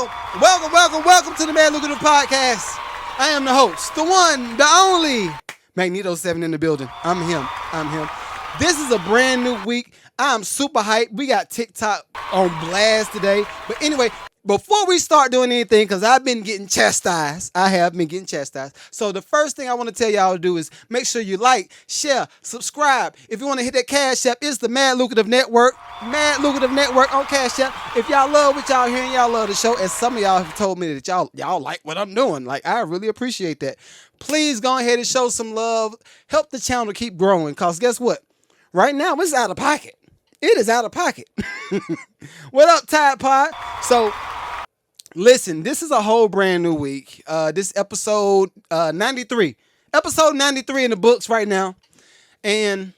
welcome to the MadLucrative Podcast. I am the host, the one, the only, Magneto 7 in the building. I'm him. This is a brand new week. I'm super hyped. We got TikTok on blast today. But anyway, before we start doing anything, because I've been getting chastised. I have been getting chastised. So the first thing I want to tell y'all to do is make sure you like, share, subscribe. If you want to hit that Cash App, it's the Mad Lucrative Network. Mad Lucrative Network on Cash App. If y'all love what y'all hearing, y'all love the show, and some of y'all have told me that y'all like what I'm doing. Like, I really appreciate that. Please go ahead and show some love. Help the channel keep growing, because guess what? Right now, it's out of pocket. It is out of pocket. What up, Tide Pod? So, listen, this is a whole brand new week. This episode 93. Episode 93 in the books right now. And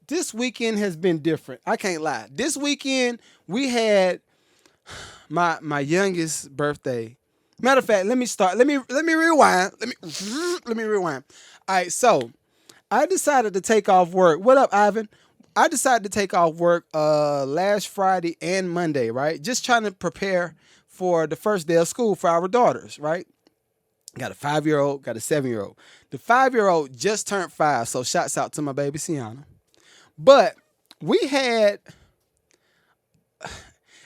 this weekend has been different. I can't lie. This weekend, we had my youngest birthday. Matter of fact, let me rewind. Let me rewind. All right, so I decided to take off work. What up, Ivan? I decided to take off work last Friday and Monday, right? Just trying to prepare for the first day of school for our daughters, right? Got a 5-year-old, got a 7-year-old. The 5-year-old just turned 5, so shouts out to my baby Sienna. But we had,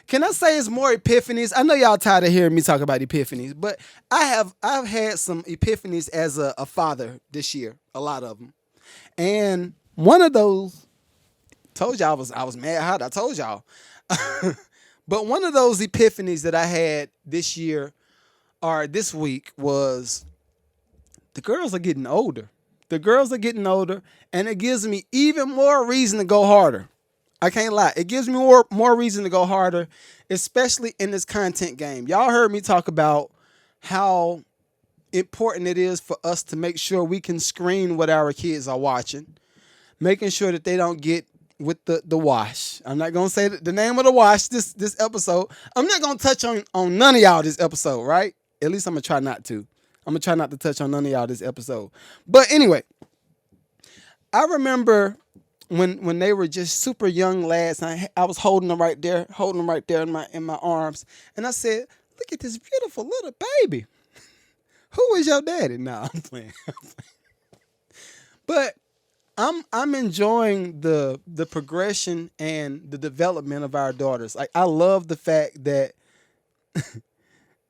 can I say it's more epiphanies? I know y'all tired of hearing me talk about epiphanies, but I've had some epiphanies as a father this year, a lot of them. And one of those, told y'all I was mad hot. I told y'all. But one of those epiphanies that I had this year or this week was the girls are getting older. The girls are getting older, and it gives me even more reason to go harder. I can't lie. It gives me more reason to go harder, especially in this content game. Y'all heard me talk about how important it is for us to make sure we can screen what our kids are watching, making sure that they don't get with the wash. I'm not going to say the name of the wash this episode. I'm not going to touch on none of y'all this episode, right? At least I'm going to try not to. I'm going to try not to touch on none of y'all this episode. But anyway, I remember when they were just super young lads, and I was holding them right there in my arms. And I said, look at this beautiful little baby. Who is your daddy? No, I'm playing. But I'm enjoying the progression and the development of our daughters. Like, I love the fact that,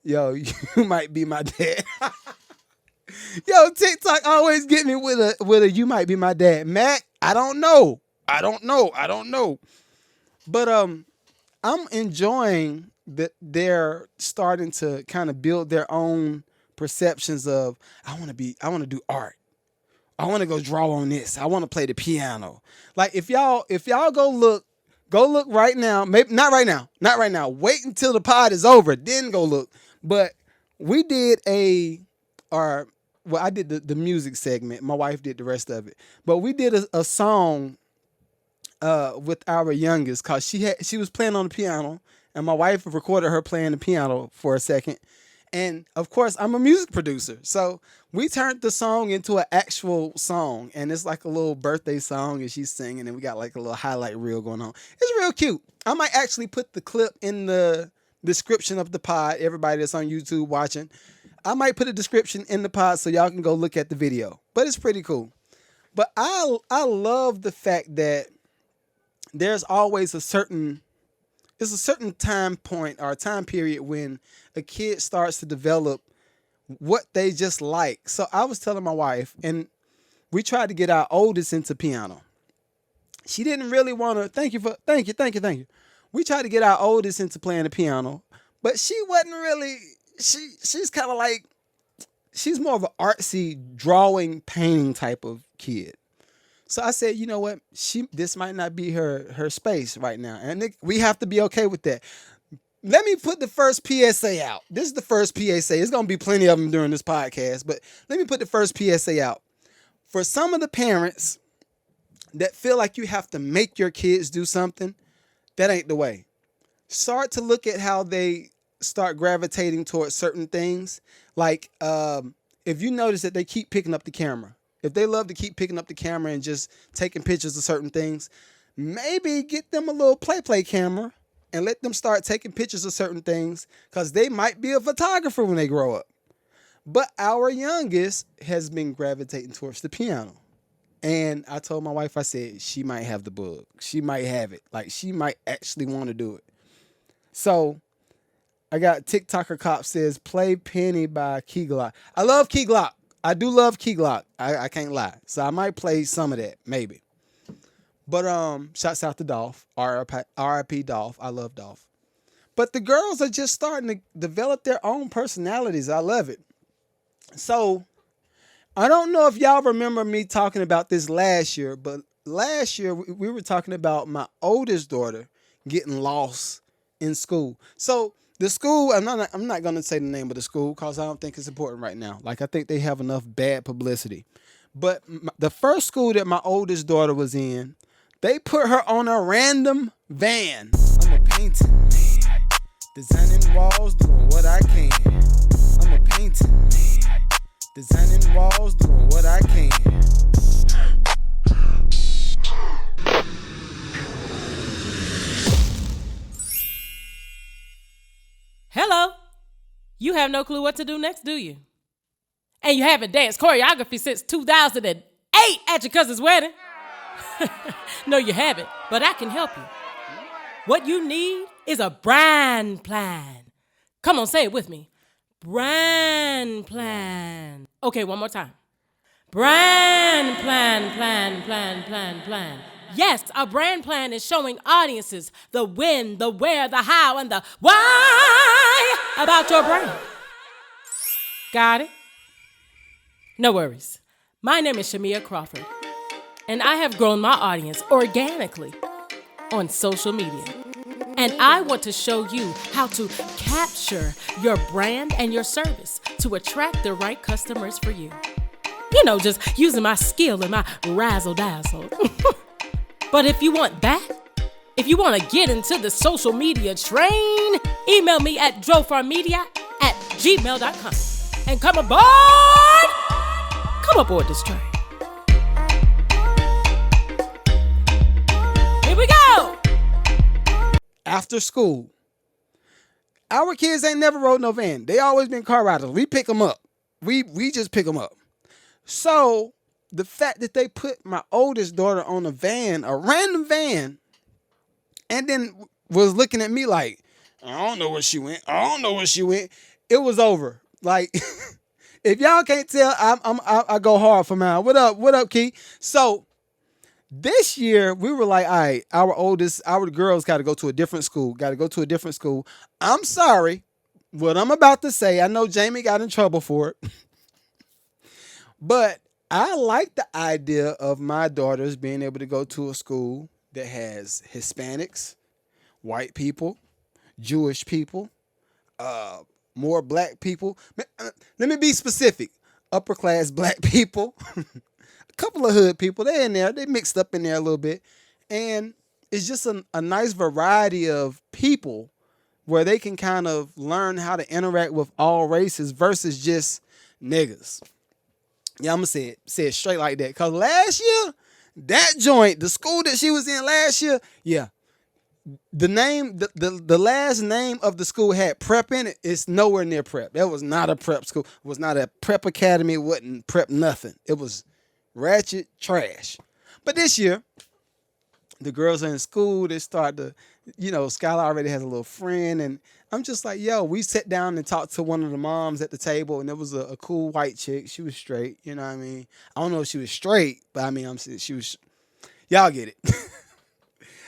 yo, you might be my dad. Yo, TikTok always get me with a you might be my dad. Mac, I don't know. But I'm enjoying that they're starting to kind of build their own perceptions of I want to do art. I want to go draw on this. I want to play the piano. Like, if y'all go look right now. Maybe not right now. Wait until the pod is over, then go look. But we did I did the music segment. My wife did the rest of it. But we did a song with our youngest, cause she was playing on the piano, and my wife recorded her playing the piano for a second. And of course, I'm a music producer. So we turned the song into an actual song. And it's like a little birthday song, and she's singing, and we got like a little highlight reel going on. It's real cute. I might actually put the clip in the description of the pod. Everybody that's on YouTube watching, I might put a description in the pod so y'all can go look at the video. But it's pretty cool. But I love the fact that there's always a certain time point or time period when a kid starts to develop what they just like. So I was telling my wife, and we tried to get our oldest into piano. She didn't really want to. Thank you. We tried to get our oldest into playing the piano, but she wasn't really. She's kind of like, she's more of an artsy drawing, painting type of kid. So I said, you know what? This might not be her space right now. And we have to be okay with that. Let me put the first PSA out. This is the first PSA. There's going to be plenty of them during this podcast, but let me put the first PSA out. For some of the parents that feel like you have to make your kids do something, that ain't the way. Start to look at how they start gravitating towards certain things. Like, if you notice that they keep picking up the camera, if they love to keep picking up the camera and just taking pictures of certain things, maybe get them a little play camera and let them start taking pictures of certain things because they might be a photographer when they grow up. But our youngest has been gravitating towards the piano. And I told my wife, I said, she might have the bug. She might have it. Like, she might actually want to do it. So I got TikToker Cop says, play Penny by Key Glock. I love Key Glock. I do love Key Glock. I can't lie. So I might play some of that, maybe. But shouts out to Dolph. R.I.P. Dolph. I love Dolph. But the girls are just starting to develop their own personalities. I love it. So I don't know if y'all remember me talking about this last year, but last year we were talking about my oldest daughter getting lost in school. So the school, I'm not going to say the name of the school because I don't think it's important right now. Like, I think they have enough bad publicity. But the first school that my oldest daughter was in, they put her on a random van. I'm a painting man, designing walls, doing what I can. I'm a painting man, designing walls, doing what I can. Hello. You have no clue what to do next, do you? And you haven't danced choreography since 2008 at your cousin's wedding. No, you haven't, but I can help you. What you need is a brand plan. Come on, say it with me. Brand plan. Okay, one more time. Brand plan. Yes, a brand plan is showing audiences the when, the where, the how, and the why about your brand. Got it? No worries. My name is Shamia Crawford, and I have grown my audience organically on social media. And I want to show you how to capture your brand and your service to attract the right customers for you. You know, just using my skill and my razzle-dazzle. But if you want that, if you want to get into the social media train, email me at drofarmedia@gmail.com and come aboard this train. Here we go. After school, our kids ain't never rode no van. They always been car riders. We pick them up. We just pick them up. So the fact that they put my oldest daughter on a van, a random van, and then was looking at me like, I don't know where she went. It was over. Like, if y'all can't tell, I go hard for mine. What up, Key? So this year we were like, all right, our girls got to go to a different school. I'm sorry, what I'm about to say. I know Jamie got in trouble for it, but I like the idea of my daughters being able to go to a school that has Hispanics, white people, Jewish people, more black people. Let me be specific. Upper class black people, a couple of hood people. They're in there. They mixed up in there a little bit. And it's just a nice variety of people where they can kind of learn how to interact with all races versus just niggas. Yeah, I'm going to say it straight like that. Because last year, that joint, the school that she was in last year, yeah, the name, the last name of the school had prep in it. It's nowhere near prep. That was not a prep school. It was not a prep academy. It wasn't prep nothing. It was ratchet trash. But this year, the girls are in school. They start to, Skylar already has a little friend. And I'm just like, yo, we sat down and talked to one of the moms at the table. And there was a cool white chick. She was straight. You know what I mean? I don't know if she was straight, but I mean, she was, y'all get it.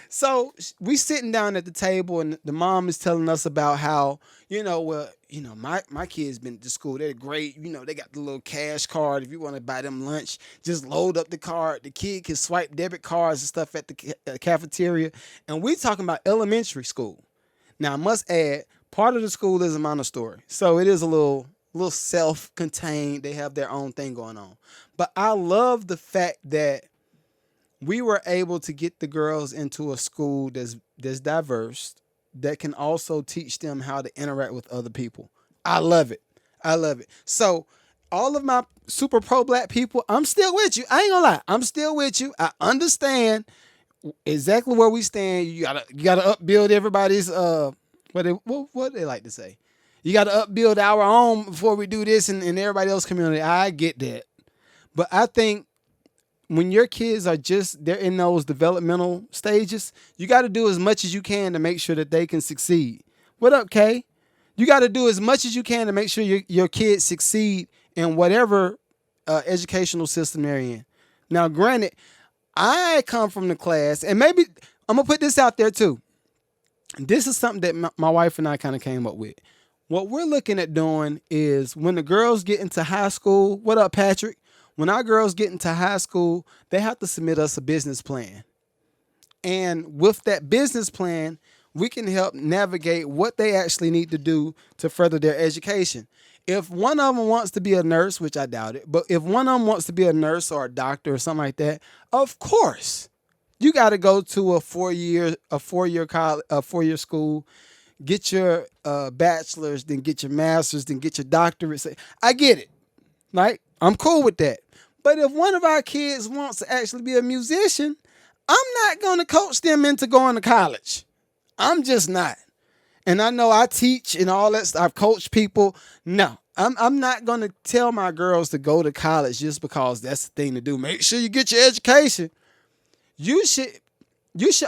So we sitting down at the table and the mom is telling us about how, my kids been to school. They're great. They got the little cash card. If you want to buy them lunch, just load up the card. The kid can swipe debit cards and stuff at the cafeteria. And we talking about elementary school. Now, I must add, part of the school is a Montessori. So it is a little self-contained. They have their own thing going on. But I love the fact that we were able to get the girls into a school that's diverse, that can also teach them how to interact with other people. I love it. So all of my super pro black people, I'm still with you. I ain't gonna lie. I'm still with you. I understand exactly where we stand. You gotta upbuild everybody's what they like to say. You gotta upbuild our own before we do this and everybody else's community. I get that. But I think when your kids are they're in those developmental stages, you got to do as much as you can to make sure that they can succeed. What up, Kay? You got to do as much as you can to make sure your kids succeed in whatever educational system they're in. Now, granted, I come from the class, and maybe I'm going to put this out there too. This is something that my wife and I kind of came up with. What we're looking at doing is when the girls get into high school, what up, Patrick? When our girls get into high school, they have to submit us a business plan. And with that business plan, we can help navigate what they actually need to do to further their education. If one of them wants to be a nurse, which I doubt it, but if one of them wants to be a nurse or a doctor or something like that, of course, you got to go to a four-year school, get your bachelor's, then get your master's, then get your doctorate. I get it, right? I'm cool with that. But if one of our kids wants to actually be a musician, I'm not going to coach them into going to college. I'm just not. And I know I teach and all that stuff. I've coached people. No, I'm not going to tell my girls to go to college just because that's the thing to do. Make sure you get your education. You should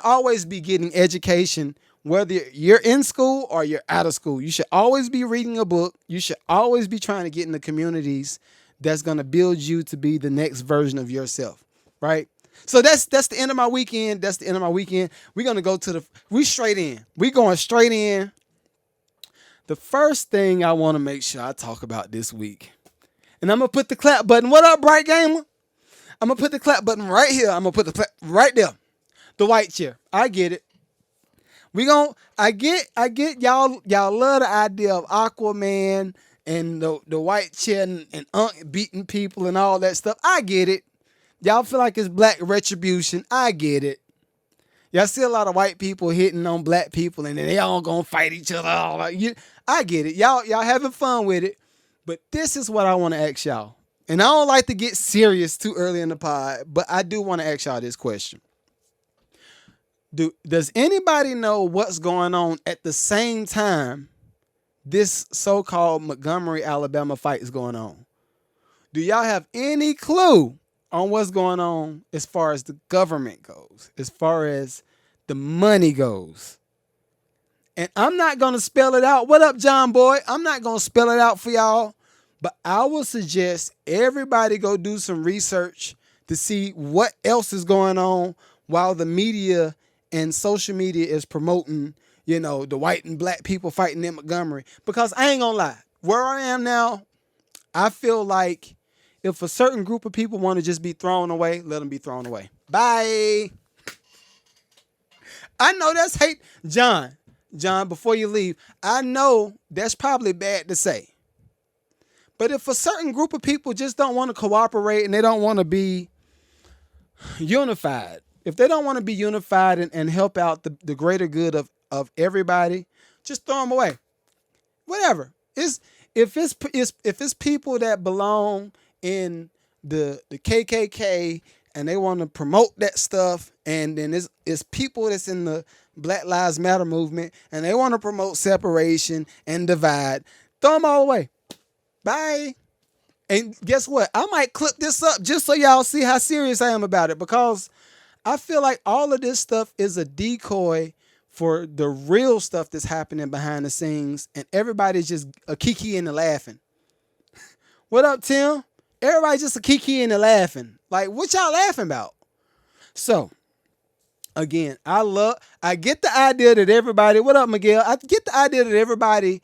always be getting education, whether you're in school or you're out of school. You should always be reading a book. You should always be trying to get in the communities that's going to build you to be the next version of yourself, right? So that's the end of my weekend. That's the end of my weekend. We're going to go to we straight in. We going straight in. The first thing I want to make sure I talk about this week, and I'm going to put the clap button. What up, Bright Gamer? I'm going to put the clap button right here. I'm going to put the clap right there. The white chair. I get it. I get y'all love the idea of Aquaman and the white chair and beating people and all that stuff. I get it. Y'all feel like it's black retribution. I get it. Y'all see a lot of white people hitting on black people and then they all gonna fight each other. I get it. Y'all having fun with it. But this is what I want to ask y'all. And I don't like to get serious too early in the pod, but I do want to ask y'all this question. Does anybody know what's going on at the same time this so-called Montgomery, Alabama fight is going on? Do y'all have any clue on what's going on as far as the government goes, as far as the money goes? And I'm not going to spell it out. What up, John Boy? I'm not going to spell it out for y'all, but I will suggest everybody go do some research to see what else is going on while the media and social media is promoting, the white and black people fighting in Montgomery. Because I ain't gonna lie, where I am now, I feel like if a certain group of people want to just be thrown away, let them be thrown away. Bye. I know that's hate. John, before you leave, I know that's probably bad to say. But if a certain group of people just don't want to cooperate and they don't want to be unified, if they don't want to be unified and help out the greater good of everybody, just throw them away. Whatever. If it's people that belong in the KKK and they want to promote that stuff, and then it's people that's in the Black Lives Matter movement and they want to promote separation and divide, throw them all away. Bye. And guess what? I might clip this up just so y'all see how serious I am about it, because I feel like all of this stuff is a decoy for the real stuff that's happening behind the scenes, and everybody's just a kiki and laughing. What up, Tim? Everybody's just a kiki and laughing. Like, what y'all laughing about? So, again, I get the idea that everybody, what up, Miguel? I get the idea that everybody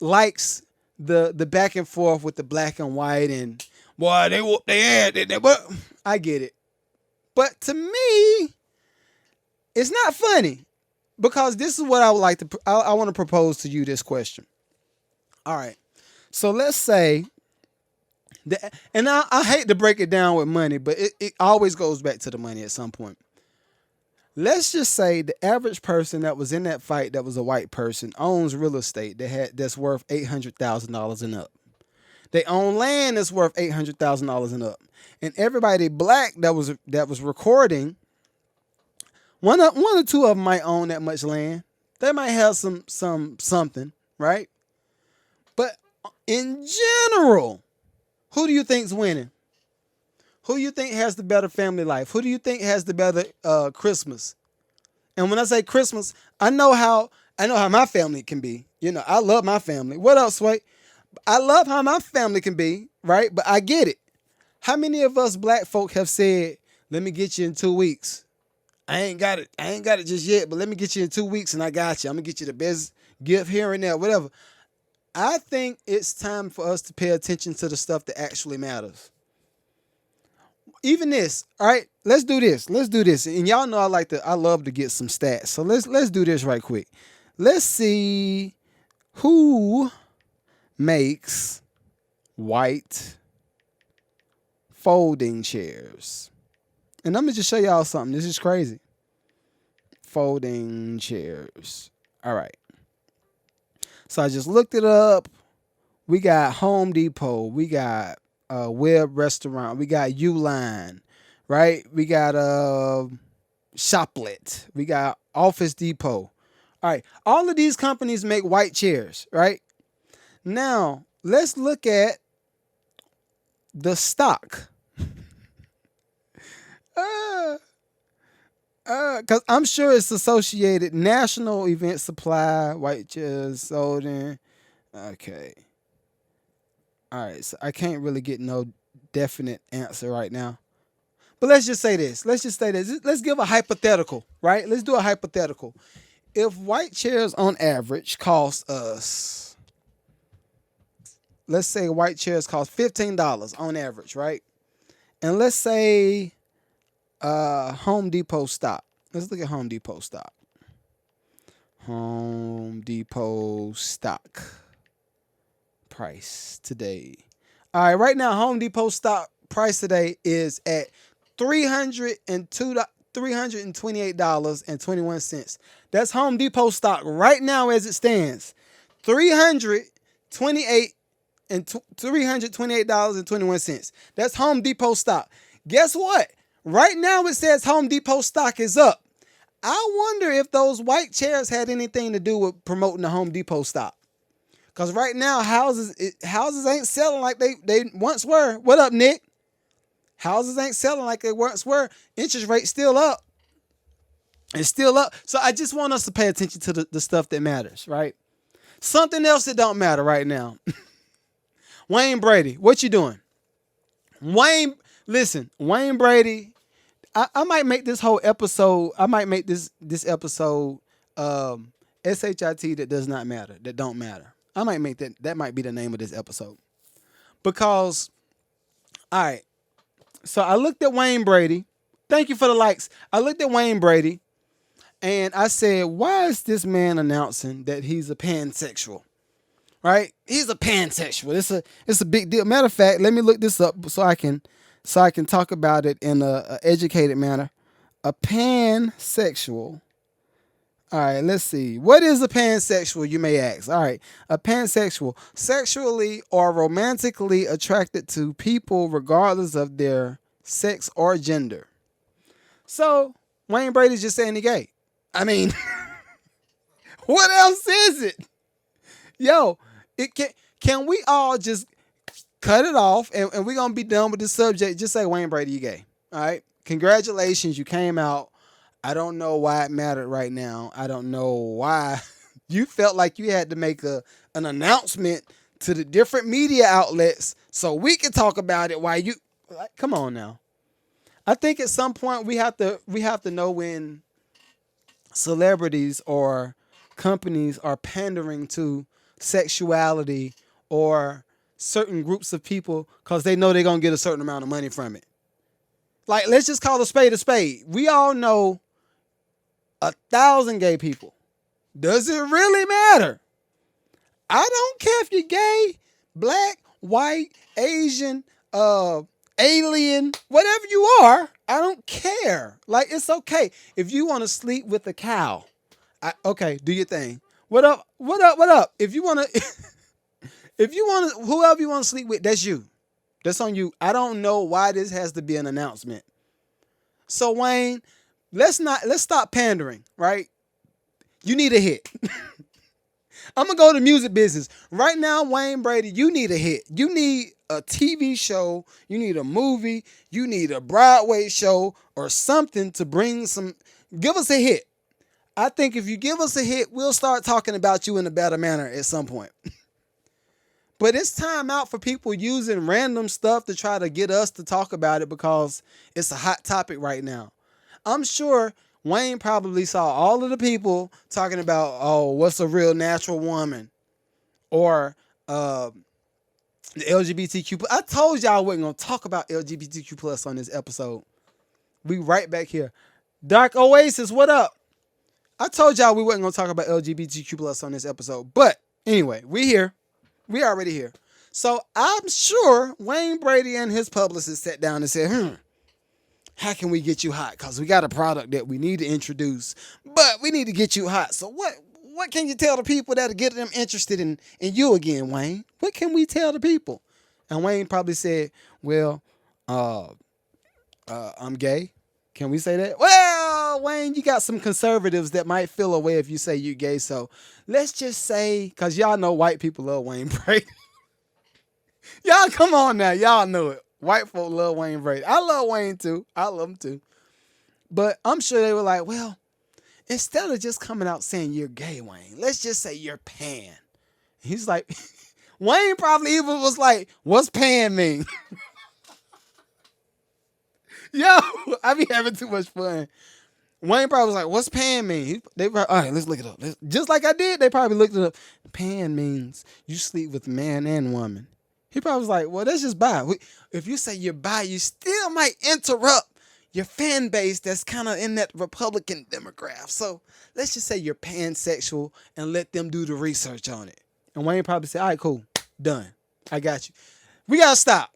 likes the back and forth with the black and white and, boy, they whoop their ass. But I get it. But to me, it's not funny, because this is what I would like to, I want to propose to you this question. All right. So let's say that, and I hate to break it down with money, but it always goes back to the money at some point. Let's just say the average person that was in that fight that was a white person owns real estate that's worth $800,000 and up. They own land that's worth $800,000 and up. And everybody black that was recording One or two of them might own that much land. They might have something, right? But in general, who do you think's winning? Who do you think has the better family life? Who do you think has the better Christmas? And when I say Christmas, I know how my family can be. I love my family. What else, Sway? I love how my family can be, right? But I get it. How many of us black folk have said, "Let me get you in 2 weeks"? I ain't got it just yet, but let me get you in 2 weeks and I got you. I'm gonna get you the best gift here and there, whatever. I think it's time for us to pay attention to the stuff that actually matters. Even this, all right? Let's do this. And y'all know I love to get some stats. So let's do this right quick. Let's see who makes white folding chairs. And I'm gonna just show y'all something. This is crazy. Folding chairs. All right. So I just looked it up. We got Home Depot. We got Web Restaurant. We got Uline, right? We got Shoplet. We got Office Depot. All right. All of these companies make white chairs, right? Now, let's look at the stock. Because I'm sure it's associated. National Event Supply, white chairs sold in. Okay. All right, so I can't really get no definite answer right now. But let's just say this. Let's give a hypothetical, right? Let's do a hypothetical. If white chairs on average cost us, let's say white chairs cost $15 on average, right? And let's say Home Depot stock. Let's look at Home Depot stock. Home Depot stock price today. All right, right now Home Depot stock price today is at $328.21. That's Home Depot stock right now as it stands. $328.21. That's Home Depot stock. Guess what? Right now it says Home Depot stock is up. I wonder if those white chairs had anything to do with promoting the Home Depot stock. Because right now houses ain't selling like they once were. What up, Nick? Houses ain't selling like they once were. Interest rate still up. It's still up. So I just want us to pay attention to the stuff that matters, right? Something else that don't matter right now. Wayne Brady, what you doing? Wayne Brady. I might make this whole episode. I might make this episode SHIT that does not matter. That don't matter. I might make that. That might be the name of this episode. Because, all right. So I looked at Wayne Brady. Thank you for the likes. I looked at Wayne Brady, and I said, why is this man announcing that he's a pansexual? Right? He's a pansexual. It's a big deal. Matter of fact, let me look this up so I can talk about it in a educated manner. A pansexual. All right, let's see. What is a pansexual, you may ask? All right, a pansexual, sexually or romantically attracted to people regardless of their sex or gender. So, Wayne Brady's just saying he's gay. I mean, what else is it? Yo, can we all just cut it off and we're going to be done with this subject? Just say, Wayne Brady, you gay. All right? Congratulations, you came out. I don't know why it mattered right now. I don't know why you felt like you had to make an announcement to the different media outlets so we could talk about it while you... Come on now. I think at some point we have to know when celebrities or companies are pandering to sexuality or certain groups of people because they know they're going to get a certain amount of money from it. Like, let's just call a spade a spade. We all know 1,000 gay people. Does it really matter? I don't care if you're gay, black, white, Asian, alien, whatever you are. I don't care. Like, it's okay. If you want to sleep with a cow, okay, do your thing. What up? If you want to, whoever you want to sleep with, that's you. That's on you. I don't know why this has to be an announcement. So, Wayne, let's stop pandering, right? You need a hit. I'm gonna go to the music business. Right now, Wayne Brady, you need a hit. You need a TV show, you need a movie, you need a Broadway show or something to bring some. Give us a hit. I think if you give us a hit, we'll start talking about you in a better manner at some point. But it's time out for people using random stuff to try to get us to talk about it because it's a hot topic right now. I'm sure Wayne probably saw all of the people talking about, oh, what's a real natural woman? Or the LGBTQ. I told y'all I wasn't going to talk about LGBTQ plus on this episode. We right back here. Dark Oasis, what up? I told y'all we wasn't going to talk about LGBTQ plus on this episode. But anyway, we here. We already here. So I'm sure Wayne Brady and his publicist sat down and said, how can we get you hot? Because we got a product that we need to introduce, but we need to get you hot. So what can you tell the people that'll get them interested in you again, Wayne? What can we tell the people? And Wayne probably said, well, I'm gay. Can we say that? Well, Wayne, you got some conservatives that might feel a way if you say you're gay. So let's just say, because y'all know white people love Wayne Brady. Y'all come on now. Y'all know it. White folk love Wayne Brady. I love Wayne too. I love him too. But I'm sure they were like, well, instead of just coming out saying you're gay, Wayne, let's just say you're pan. He's like, Wayne probably even was like, what's pan mean? Yo, I be having too much fun. Wayne probably was like, what's pan mean? They probably, all right, let's look it up. Just like I did, they probably looked it up. Pan means you sleep with man and woman. He probably was like, well, that's just bi. If you say you're bi, you still might interrupt your fan base that's kind of in that Republican demographic. So let's just say you're pansexual and let them do the research on it. And Wayne probably said, all right, cool, done. I got you. We got to stop.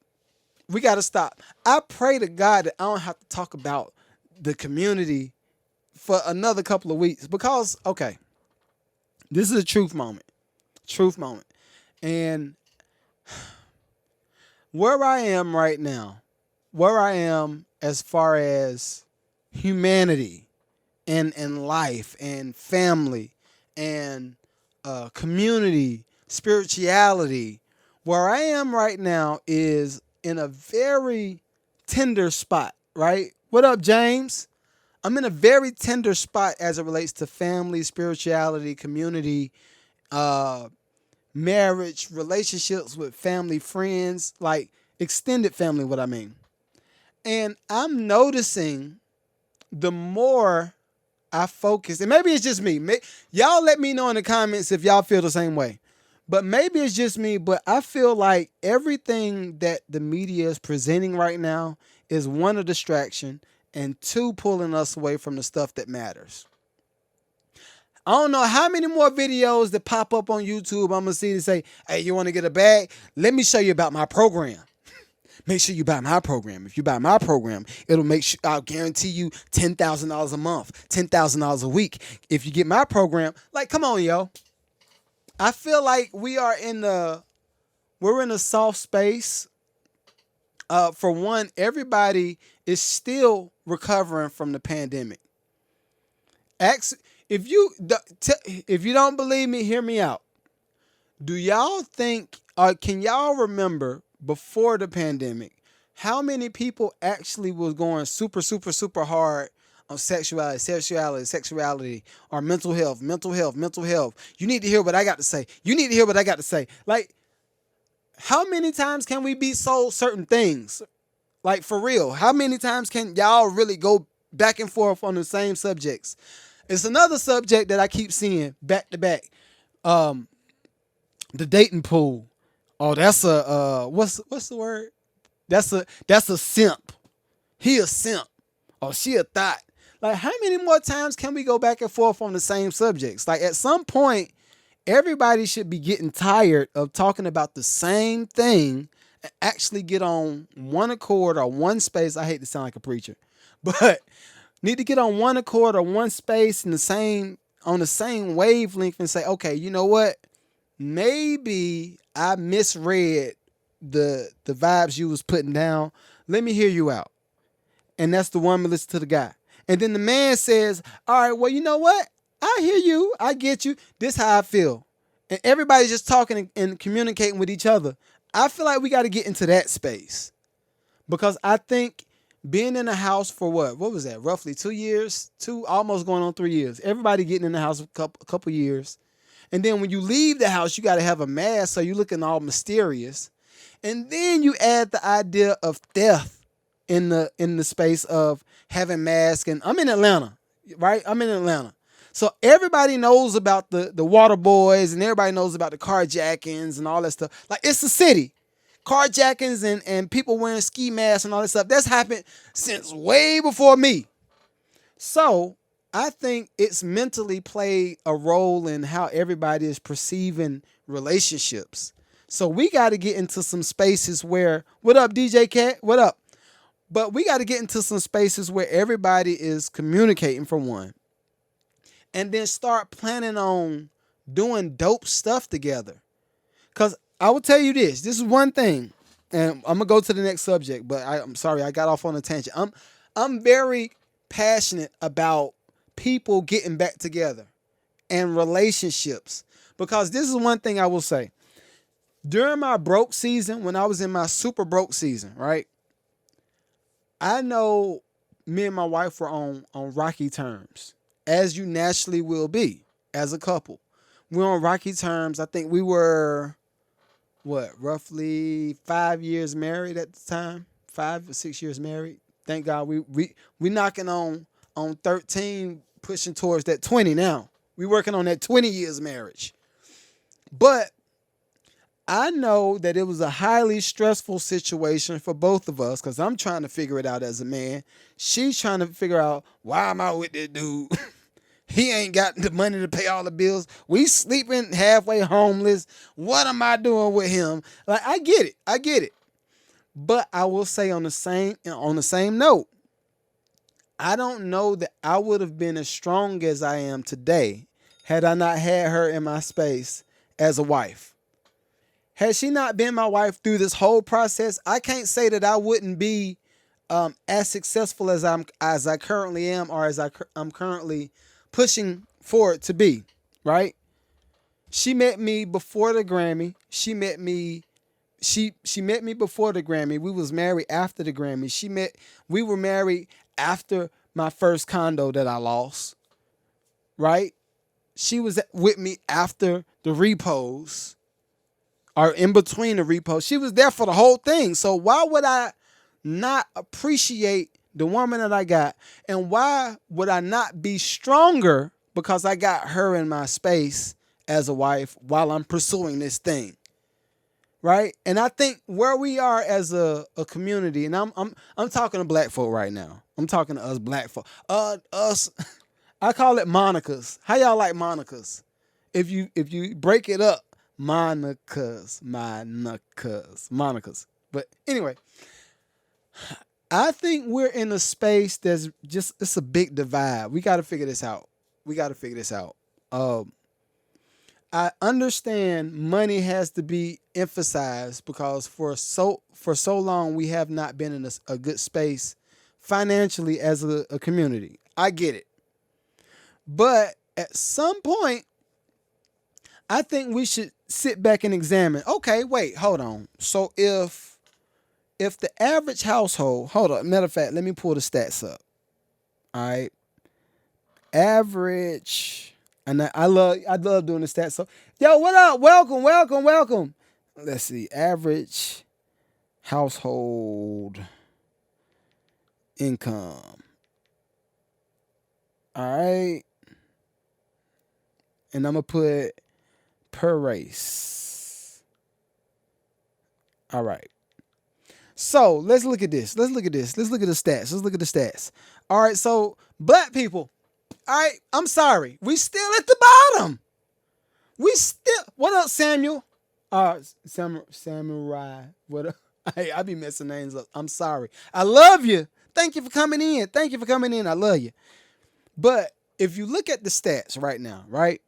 We got to stop. I pray to God that I don't have to talk about the community for another couple of weeks because, okay, this is a truth moment. Truth moment. And where I am right now, where I am as far as humanity and life and family and community, spirituality, where I am right now is in a very tender spot, right? What up, James? I'm in a very tender spot as it relates to family, spirituality, community, marriage, relationships with family, friends, like extended family, what I mean. And I'm noticing the more I focus, and maybe it's just me. Y'all let me know in the comments if y'all feel the same way. But maybe it's just me, but I feel like everything that the media is presenting right now is one, a distraction, and two, pulling us away from the stuff that matters. I don't know how many more videos that pop up on YouTube I'm going to see to say, hey, you want to get a bag? Let me show you about my program. Make sure you buy my program. If you buy my program, it'll make sure, I'll guarantee you $10,000 a month, $10,000 a week. If you get my program, like, come on, yo. I feel like we're in a soft space. For one, everybody is still recovering from the pandemic. If you don't believe me, hear me out. Do y'all think, can y'all remember before the pandemic, how many people actually was going super, super, super hard on sexuality, or mental health? You need to hear what I got to say. Like, how many times can we be sold certain things? Like, for real, how many times can y'all really go back and forth on the same subjects? It's another subject that I keep seeing back to back. The dating pool. Oh, that's a what's the word? That's a simp. He a simp. Or she a thought. Like, how many more times can we go back and forth on the same subjects? Like, at some point, everybody should be getting tired of talking about the same thing and actually get on one accord or one space. I hate to sound like a preacher, but need to get on one accord or one space on the same wavelength and say, okay, you know what? Maybe I misread the vibes you was putting down. Let me hear you out. And that's the woman listen to the guy. And then the man says, all right, well, you know what? I hear you. I get you. This is how I feel. And everybody's just talking and communicating with each other. I feel like we got to get into that space. Because I think being in a house for what was that? Roughly 2 years, almost going on 3 years. Everybody getting in the house a couple years. And then when you leave the house, you got to have a mask. So you're looking all mysterious. And then you add the idea of theft in the space of having masks. And I'm in Atlanta, right? I'm in Atlanta. So everybody knows about the water boys and everybody knows about the carjackings and all that stuff. Like, it's the city. Carjackings and people wearing ski masks and all that stuff. That's happened since way before me. So I think it's mentally played a role in how everybody is perceiving relationships. So we got to get into some spaces where, what up, DJ Cat? What up? But we got to get into some spaces where everybody is communicating, for one. And then start planning on doing dope stuff together. Because I will tell you this is one thing, and I'm going to go to the next subject, but I'm sorry, I got off on a tangent. I'm very passionate about people getting back together and relationships. Because this is one thing I will say. During my broke season, when I was in my super broke season, right? I know me and my wife were on rocky terms, as you naturally will be as a couple. We're on rocky terms. I think we were, roughly 5 years married at the time, 5 or 6 years married. Thank God we knocking on 13, pushing towards that 20 now. We working on that 20 years marriage. But I know that it was a highly stressful situation for both of us because I'm trying to figure it out as a man. She's trying to figure out, why am I with this dude? He ain't got the money to pay all the bills. We sleeping halfway homeless. What am I doing with him? Like, I get it. But I will say on the same note, I don't know that I would have been as strong as I am today had I not had her in my space as a wife. Had she not been my wife through this whole process, I can't say that I wouldn't be as successful as I currently am, or as I'm currently pushing forward to be, right? She met me before the Grammy. She met me before the Grammy. We was married after the Grammy. We were married after my first condo that I lost, right? She was with me after the repos, or in between the repos. She was there for the whole thing. So why would I not appreciate the woman that I got? And why would I not be stronger because I got her in my space as a wife while I'm pursuing this thing? Right? And I think where we are as a community, and I'm talking to black folk right now. I'm talking to us black folk. Us, I call it monikers. How y'all like monikers? If you break it up, monikers. But anyway, I think we're in a space that's it's a big divide. We got to figure this out. I understand money has to be emphasized because for so long we have not been in a good space financially as a community. I get it. But at some point, I think we should sit back and examine. Okay, wait, hold on. So if the average household, hold on, matter of fact, let me pull the stats up. All right. Average, and I love doing the stats. So, yo, what up? Welcome. Let's see. Average household income. All right. And I'm going to put per race. All right. So let's look at this. Let's look at the stats. All right. So black people. All right. I'm sorry. We still at the bottom. What up, Samuel? Samurai. What up? Hey, I be messing names up. I'm sorry. I love you. Thank you for coming in. I love you. But if you look at the stats right now, right?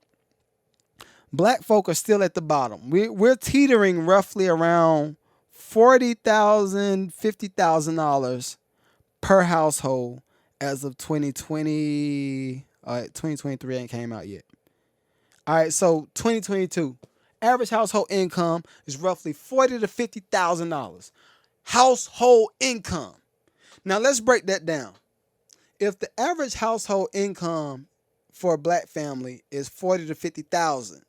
Black folk are still at the bottom. We're teetering roughly around $40,000, $50,000 per household as of 2020. 2023 ain't came out yet. All right, so 2022, average household income is roughly $40,000 to $50,000. Household income. Now let's break that down. If the average household income for a black family is 40 to 50,000,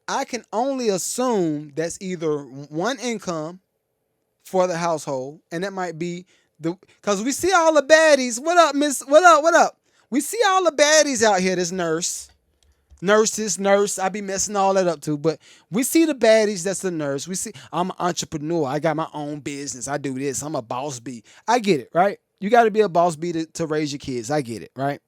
I can only assume that's either one income for the household, and that might be because we see all the baddies. What up, miss? What up? What up? We see all the baddies out here. This nurse. I be messing all that up too. But we see the baddies. That's the nurse. We see I'm an entrepreneur. I got my own business. I do this. I'm a boss bee. I get it, right? You got to be a boss bee to raise your kids. I get it, right?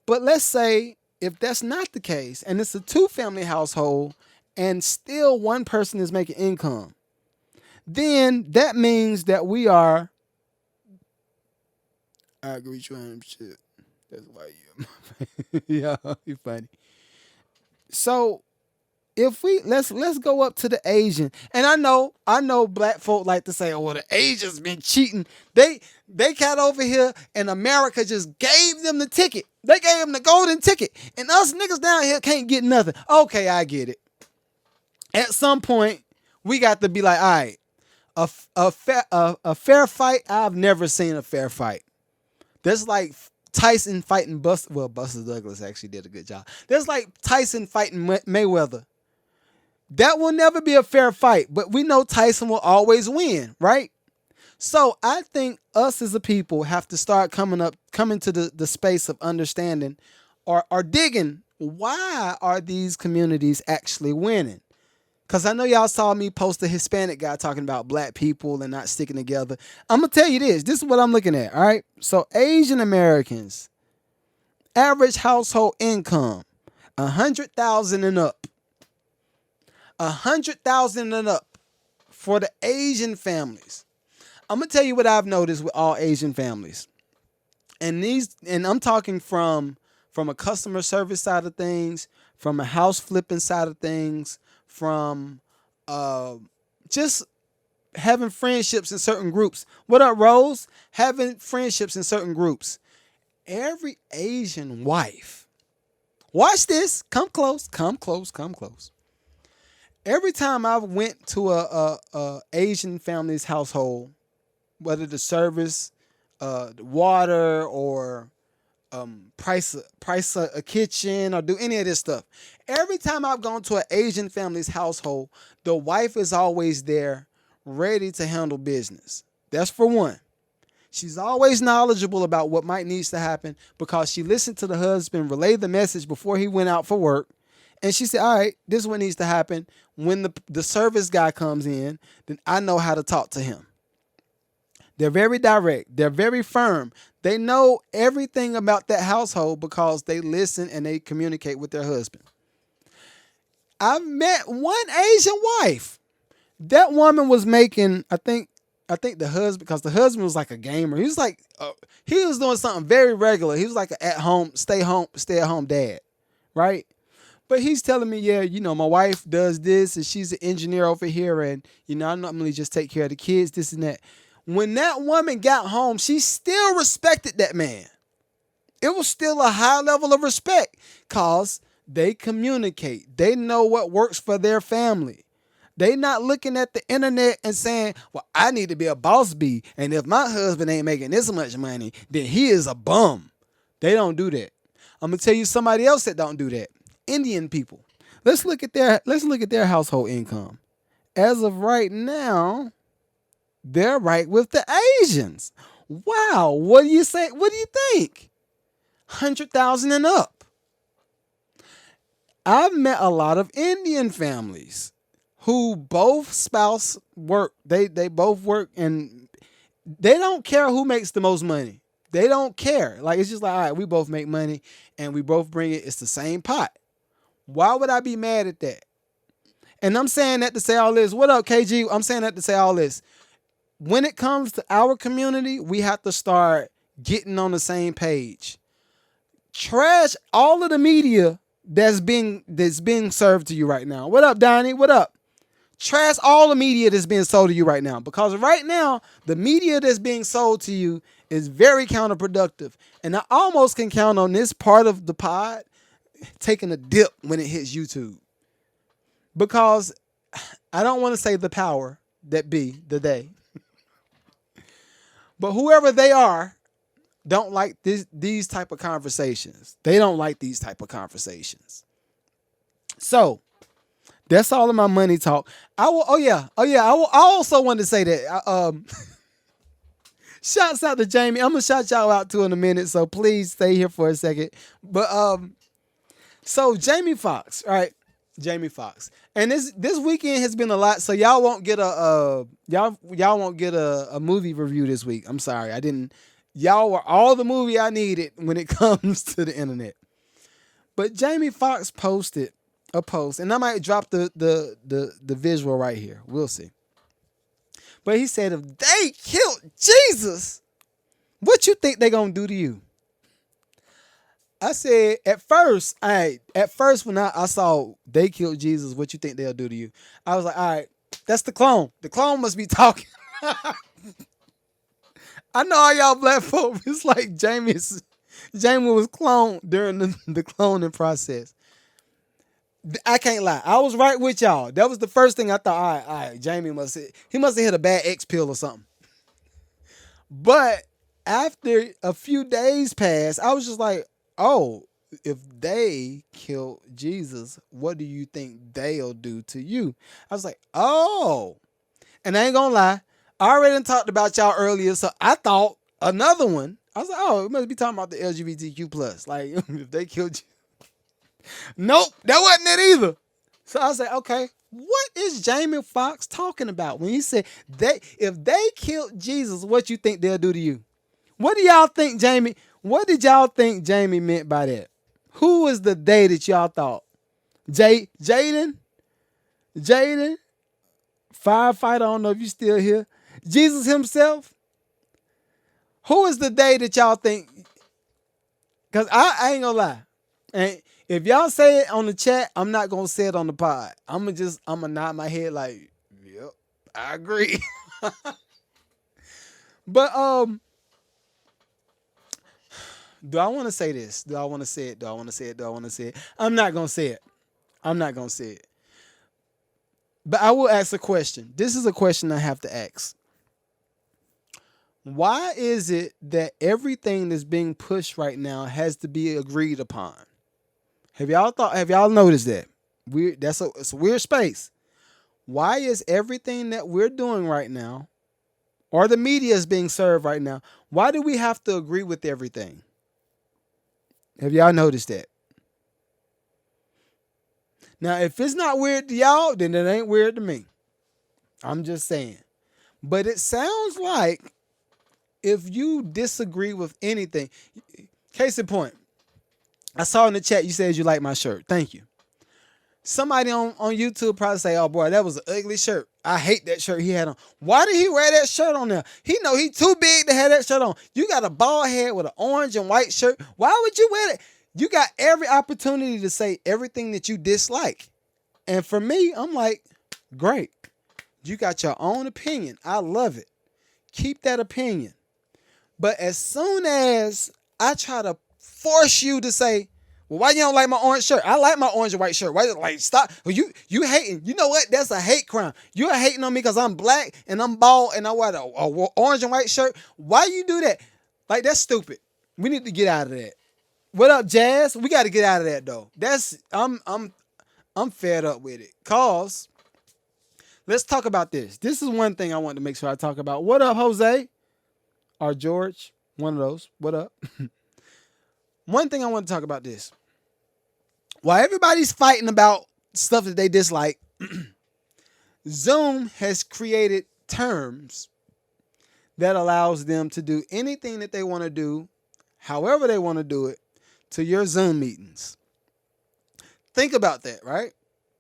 But let's say if that's not the case, and it's a two-family household, and still one person is making income, then that means that we are. I agree with you. Shit. That's why you. Yeah, you funny. So if we let's go up to the Asian, and I know black folk like to say, oh, well, the Asians been cheating. They got over here and America just gave them the ticket. They gave them the golden ticket, and us niggas down here can't get nothing. Okay, I get it. At some point, we got to be like, all right, a fair fight. I've never seen a fair fight. That's like Tyson fighting Buster. Well, Buster Douglas actually did a good job. That's like Tyson fighting Mayweather. That will never be a fair fight, but we know Tyson will always win, right? So I think us as a people have to start coming to the space of understanding or digging, why are these communities actually winning? Because I know y'all saw me post a Hispanic guy talking about black people and not sticking together. I'm going to tell you this. This is what I'm looking at, all right? So Asian Americans, average household income, $100,000 and up. $100,000 and up for the Asian families. I'm going to tell you what I've noticed with all Asian families. And I'm talking from a customer service side of things, from a house flipping side of things, from just having friendships in certain groups. What up, Rose? Having friendships in certain groups. Every Asian wife, watch this. Come close. Every time I went to a Asian family's household, whether the service, water, or price a kitchen or do any of this stuff. Every time I've gone to an Asian family's household, the wife is always there ready to handle business. That's for one. She's always knowledgeable about what might needs to happen because she listened to the husband relay the message before he went out for work. And she said, all right, this is what needs to happen. When the service guy comes in, then I know how to talk to him. They're very direct. They're very firm. They know everything about that household because they listen and they communicate with their husband. I've met one Asian wife. That woman was making, I think the husband, because the husband was like a gamer. He was like, he was doing something very regular. He was like an stay at home dad, right? But he's telling me, yeah, my wife does this and she's an engineer over here, and I normally just take care of the kids, this and that. When that woman got home, she still respected that man. It was still a high level of respect because they communicate. They know what works for their family. They not looking at the internet and saying, well, I need to be a boss bee, and if my husband ain't making this much money, then he is a bum. They don't do that. I'm gonna tell you somebody else that don't do that. Indian people. Let's look at their household income. As of right now, they're right with the Asians. Wow, what do you say? What do you think? 100,000 and up. I've met a lot of Indian families who both spouse work. They both work, and they don't care who makes the most money. They don't care. Like, it's just like, all right, we both make money and we both bring it. It's the same pot. Why would I be mad at that? And I'm saying that to say all this. What up, KG? I'm saying that to say all this. When it comes to our community, we have to start getting on the same page. Trash all of the media that's being served to you right now. What up, Donnie? What up? Trash all the media that's being sold to you right now, because right now the media that's being sold to you is very counterproductive. And I almost can count on this part of the pod taking a dip when it hits YouTube, because I don't want to say the power that be the they, but whoever they are don't like these type of conversations. They don't like these type of conversations. So that's all of my money talk. I will. I also want to say that. Shouts out to Jamie. I'm gonna shout y'all out to in a minute. So please stay here for a second. But so Jamie Foxx, right? Jamie Foxx, and this weekend has been a lot. So y'all won't get a movie review this week. I'm sorry, I didn't. Y'all were all the movie I needed when it comes to the internet. But Jamie Foxx posted a post, and I might drop the visual right here. We'll see. But he said, if they killed Jesus, what you think they gonna do to you? I said, at first when I saw they killed Jesus, what you think they'll do to you? I was like, all right, that's the clone. The clone must be talking. I know all y'all black folk. It's like Jamie was cloned during the cloning process. I can't lie. I was right with y'all. That was the first thing I thought. All right, Jamie must have hit a bad X pill or something. But after a few days passed, I was just like, oh, if they killed Jesus, what do you think they'll do to you? I was like, oh. And I ain't gonna lie, I already talked about y'all earlier, so I thought another one. I was like, oh, it must be talking about the LGBTQ plus. Like, if they killed you. Nope, that wasn't it either. So I was like, okay, what is Jamie Foxx talking about when he said if they killed Jesus, what you think they'll do to you? What did y'all think Jamie meant by that? Who was the they that y'all thought? Jaden? Firefighter, I don't know if you still here. Jesus himself? Who is the they that y'all think? Because I ain't gonna lie. And if y'all say it on the chat, I'm not gonna say it on the pod. I'm gonna nod my head like, yep, I agree. But do I want to say this? Do I want to say it? I'm not gonna say it. But I will ask a question. This is a question I have to ask. Why is it that everything that's being pushed right now has to be agreed upon? Have y'all noticed that? It's a weird space. Why is everything that we're doing right now, or the media is being served right now, why do we have to agree with everything? Have y'all noticed that? Now, if it's not weird to y'all, then it ain't weird to me. I'm just saying. But it sounds like if you disagree with anything, case in point, I saw in the chat you said you like my shirt. Thank you. Somebody on YouTube probably say, oh boy, that was an ugly shirt. I hate that shirt he had on. Why did he wear that shirt on there? He know he too big to have that shirt on. You got a bald head with an orange and white shirt. Why would you wear that? You got every opportunity to say everything that you dislike. And for me, I'm like, great. You got your own opinion. I love it. Keep that opinion. But as soon as I try to force you to say, well, why you don't like my orange shirt? I like my orange and white shirt. Why like stop? Well, you hating. You know what? That's a hate crime. You're hating on me because I'm black and I'm bald and I wear a orange and white shirt. Why you do that? Like, that's stupid. We need to get out of that. What up, Jazz? We got to get out of that though. I'm fed up with it. Cause let's talk about this. This is one thing I want to make sure I talk about. What up, Jose? Or George? One of those. What up? One thing I want to talk about this. While everybody's fighting about stuff that they dislike, Zoom has created terms that allows them to do anything that they want to do, however they want to do it, to your Zoom meetings. Think about that, right?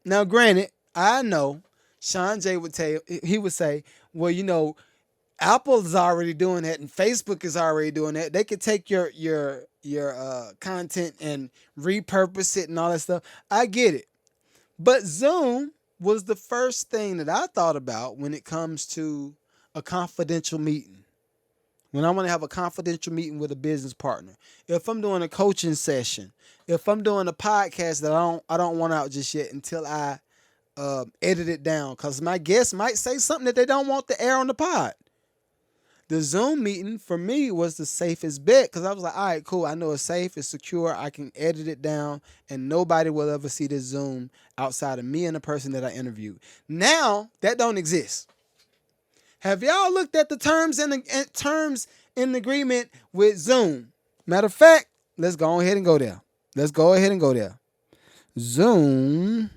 Now, granted, I know Sean J would say, well, you know, Apple is already doing that and Facebook is already doing that. They could take your content and repurpose it and all that stuff. I get it. But Zoom was the first thing that I thought about when it comes to a confidential meeting. When I want to have a confidential meeting with a business partner, if I'm doing a coaching session, if I'm doing a podcast that I don't want out just yet until I edit it down, because my guests might say something that they don't want to air on the pod. The Zoom meeting for me was the safest bet because I was like, all right, cool. I know it's safe, it's secure. I can edit it down and nobody will ever see this Zoom outside of me and the person that I interviewed. Now that don't exist. Have y'all looked at the terms in agreement with Zoom? Matter of fact, let's go ahead and go there. Zoom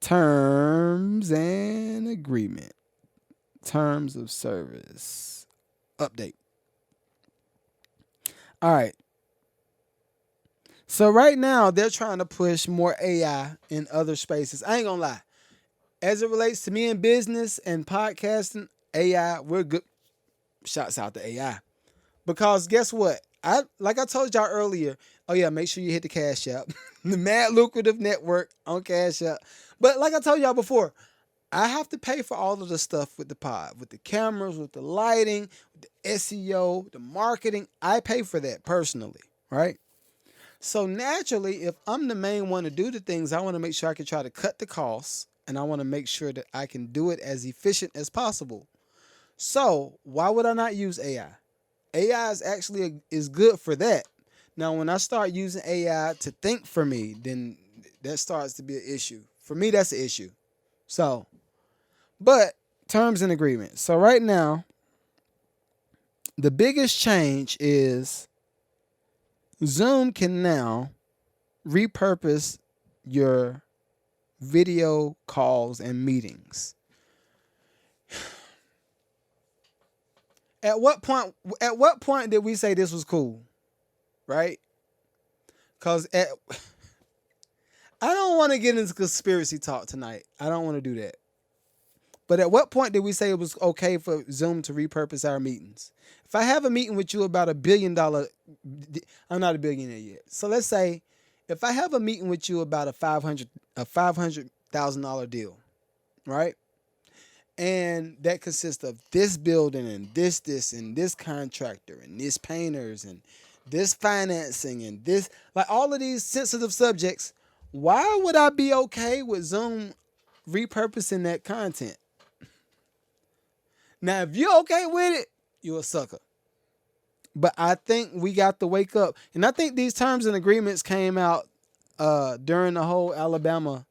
terms and agreement. Terms of service. Update. All right. So right now, they're trying to push more AI in other spaces. I ain't gonna lie. As it relates to me in business and podcasting, AI, we're good. Shouts out to AI. Because guess what? Like I told y'all earlier, oh yeah, make sure you hit the Cash App. The Mad Lucrative Network on Cash App. But like I told y'all before, I have to pay for all of the stuff with the pod, with the cameras, with the lighting, with the SEO, the marketing. I pay for that personally, right? So naturally, if I'm the main one to do the things, I want to make sure I can try to cut the costs, and I want to make sure that I can do it as efficient as possible. So why would I not use AI? AI is actually is good for that. Now, when I start using AI to think for me, then that starts to be an issue. For me, that's an issue. So, but terms and agreements. So right now, the biggest change is Zoom can now repurpose your video calls and meetings. At what point did we say this was cool? Right? Because I don't want to get into conspiracy talk tonight. I don't want to do that. But at what point did we say it was okay for Zoom to repurpose our meetings? If I have a meeting with you about $1 billion, I'm not a billionaire yet. So let's say if I have a meeting with you about a $500,000 deal, right? And that consists of this building and this and this contractor and this painters and this financing and this, like all of these sensitive subjects, why would I be okay with Zoom repurposing that content? Now, if you're okay with it, you're a sucker. But I think we got to wake up. And I think these terms and agreements came out during the whole Alabama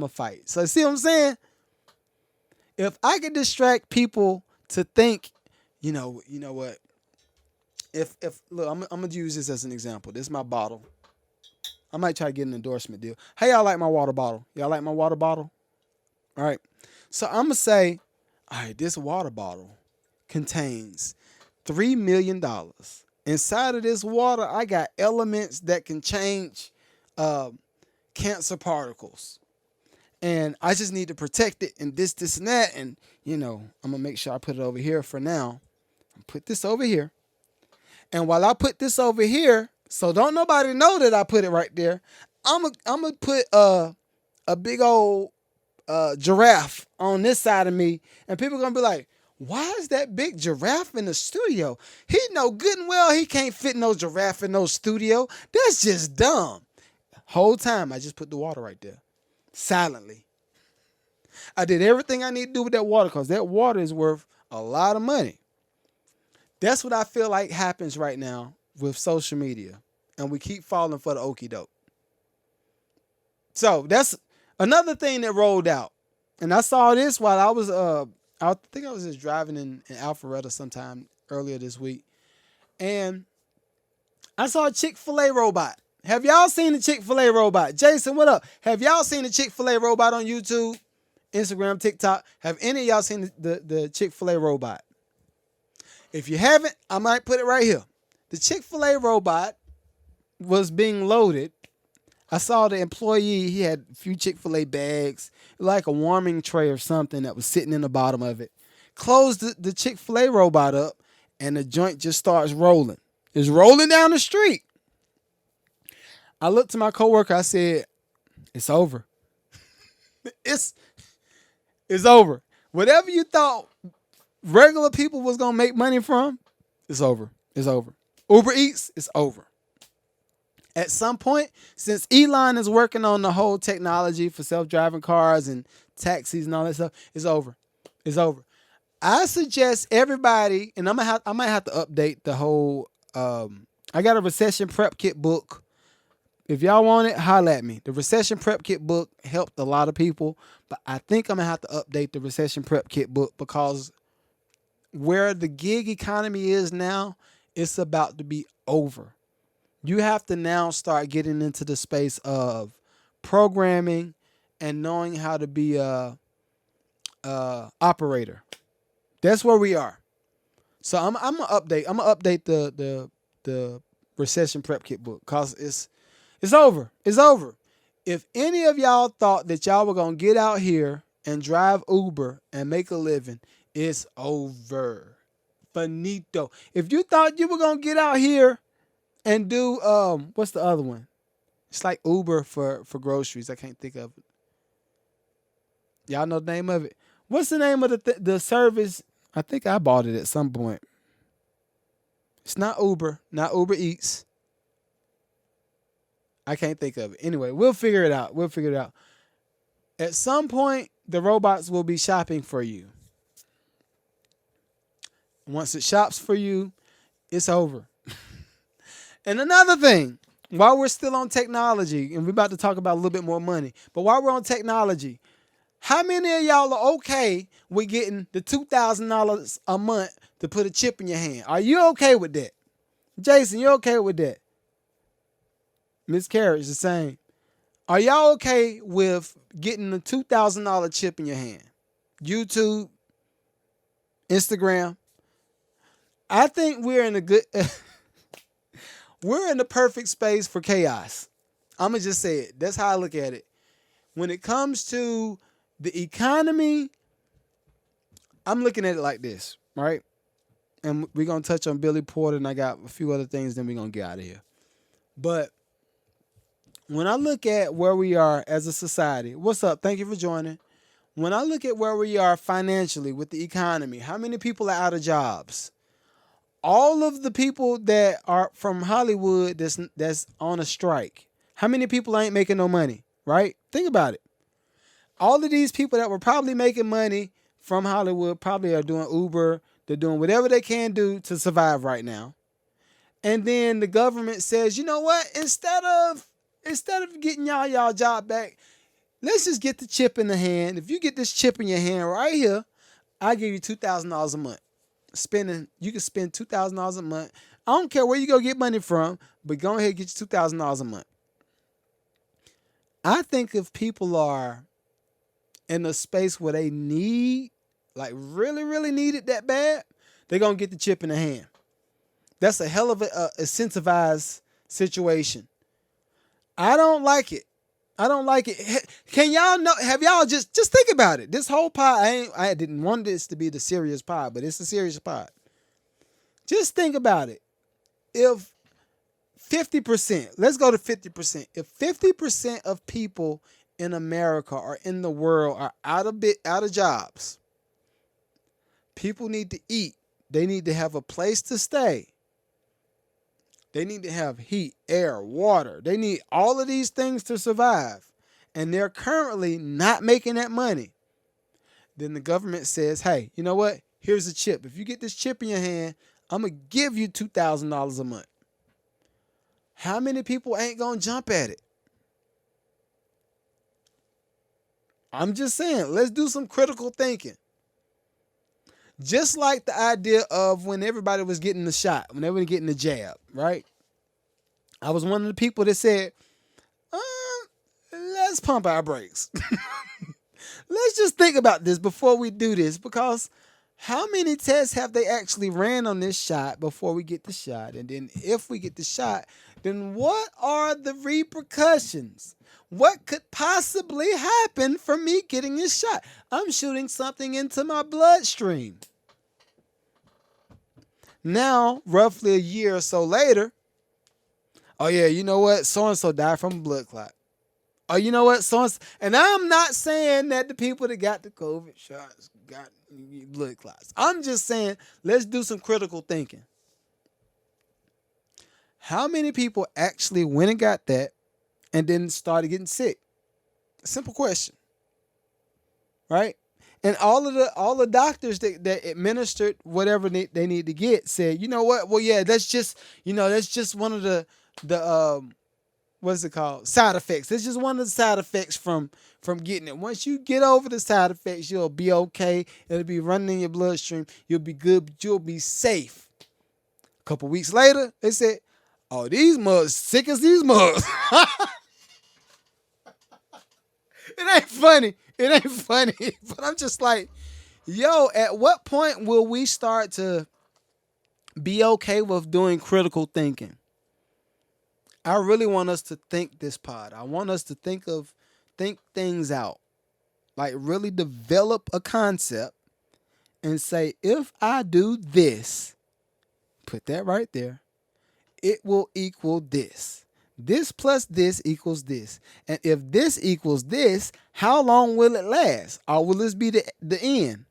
fight. So see what I'm saying? If I could distract people to think, you know what? If look, I'm gonna use this as an example. This is my bottle. I might try to get an endorsement deal. Hey, y'all like my water bottle? Y'all like my water bottle? All right. So I'm gonna say, all right, this water bottle contains $3 million. Inside of this water, I got elements that can change cancer particles. And I just need to protect it and this, and that. And, I'm going to make sure I put it over here for now. Put this over here. And while I put this over here, so don't nobody know that I put it right there, I'm going to put a big old giraffe on this side of me. And people are going to be like, why is that big giraffe in the studio? He know good and well he can't fit no giraffe in no studio. That's just dumb. Whole time, I just put the water right there. Silently. I did everything I need to do with that water because that water is worth a lot of money. That's what I feel like happens right now with social media. And we keep falling for the okie doke. So that's another thing that rolled out. And I saw this while I was, I think I was just driving in Alpharetta sometime earlier this week. And I saw a Chick-fil-A robot. Have y'all seen the Chick-fil-A robot? Jason, what up? Have y'all seen the Chick-fil-A robot on YouTube, Instagram, TikTok? Have any of y'all seen the Chick-fil-A robot? If you haven't, I might put it right here. The Chick-fil-A robot was being loaded. I saw the employee, he had a few Chick-fil-A bags, like a warming tray or something that was sitting in the bottom of it. Closed the Chick-fil-A robot up, and the joint just starts rolling. It's rolling down the street. I looked to my coworker. I said, it's over. It's it's over. Whatever you thought regular people was gonna make money from, it's over. It's over. Uber Eats, it's over. At some point, since Elon is working on the whole technology for self-driving cars and taxis and all that stuff, it's over. It's over. I suggest everybody, and I might have to update the whole. I got a recession prep kit book. If y'all want it, holla at me. The recession prep kit book helped a lot of people, but I think I'm gonna have to update the recession prep kit book because where the gig economy is now, it's about to be over. You have to now start getting into the space of programming and knowing how to be a operator. That's where we are. So I'm gonna update. I'm gonna update the recession prep kit book because it's over. It's over. If any of y'all thought that y'all were gonna get out here and drive Uber and make a living, it's over. Finito. If you thought you were gonna get out here and do what's the other one? It's like Uber for groceries. I can't think of it. Y'all know the name of it. What's the name of the service? I think I bought it at some point. It's not Uber, not Uber Eats. I can't think of it. Anyway, we'll figure it out. We'll figure it out. At some point, the robots will be shopping for you. Once it shops for you, it's over. And another thing, while we're still on technology, and we're about to talk about a little bit more money, but while we're on technology, how many of y'all are okay with getting the $2,000 a month to put a chip in your hand? Are you okay with that? Jason, you okay with that? Miss Carriage, the same. Are y'all okay with getting the $2,000 chip in your hand? YouTube, Instagram. I think we're in a good... we're in the perfect space for chaos. I'm going to just say it. That's how I look at it. When it comes to the economy, I'm looking at it like this, right? And we're going to touch on Billy Porter, and I got a few other things, then we're going to get out of here. But when I look at where we are as a society, what's up? Thank you for joining. When I look at where we are financially with the economy, how many people are out of jobs? All of the people that are from Hollywood that's on a strike, how many people ain't making no money, right? Think about it. All of these people that were probably making money from Hollywood probably are doing Uber. They're doing whatever they can do to survive right now. And then the government says, you know what? Instead of getting y'all job back, let's just get the chip in the hand. If you get this chip in your hand right here, I give you $2,000 a month. You can spend $2,000 a month. I don't care where you go get money from, but go ahead and get you $2,000 a month. I think if people are in a space where they need, like really, really need it that bad, they're going to get the chip in the hand. That's a hell of a incentivized situation. I don't like it. I don't like it. Can y'all know? Have y'all just think about it? This whole pod, I didn't want this to be the serious pod, but it's a serious pod. Just think about it. If 50%, let's go to 50%. If 50% of people in America or in the world are out of jobs, people need to eat. They need to have a place to stay. They need to have heat, air, water. They need all of these things to survive. And they're currently not making that money. Then the government says, hey, you know what? Here's a chip. If you get this chip in your hand, I'm going to give you $2,000 a month. How many people ain't going to jump at it? I'm just saying, let's do some critical thinking. Just like the idea of when everybody was getting the shot, when they were getting the jab, right? I was one of the people that said, let's pump our brakes. Let's just think about this before we do this, because how many tests have they actually ran on this shot before we get the shot? And then if we get the shot, then what are the repercussions? What could possibly happen from me getting this shot? I'm shooting something into my bloodstream. Now, roughly a year or so later, oh yeah, you know what? So-and-so died from a blood clot. Oh, you know what? So, and I'm not saying that the people that got the COVID shots got blood clots. I'm just saying, let's do some critical thinking. How many people actually went and got that and then started getting sick? Simple question, right? And all the doctors that administered whatever they need to get said, you know what? Well, yeah, that's just one of the what's it called? Side effects. It's just one of the side effects from getting it. Once you get over the side effects, you'll be okay. It'll be running in your bloodstream. You'll be good, but you'll be safe. A couple weeks later, they said, "Oh, these mugs sick as these mugs." It ain't funny. It ain't funny. But I'm just like, yo, at what point will we start to be okay with doing critical thinking? I really want us to think this pod. I want us to think things out. Like really develop a concept and say, if I do this, put that right there, it will equal this. This plus this equals this. And if this equals this, how long will it last? Or will this be the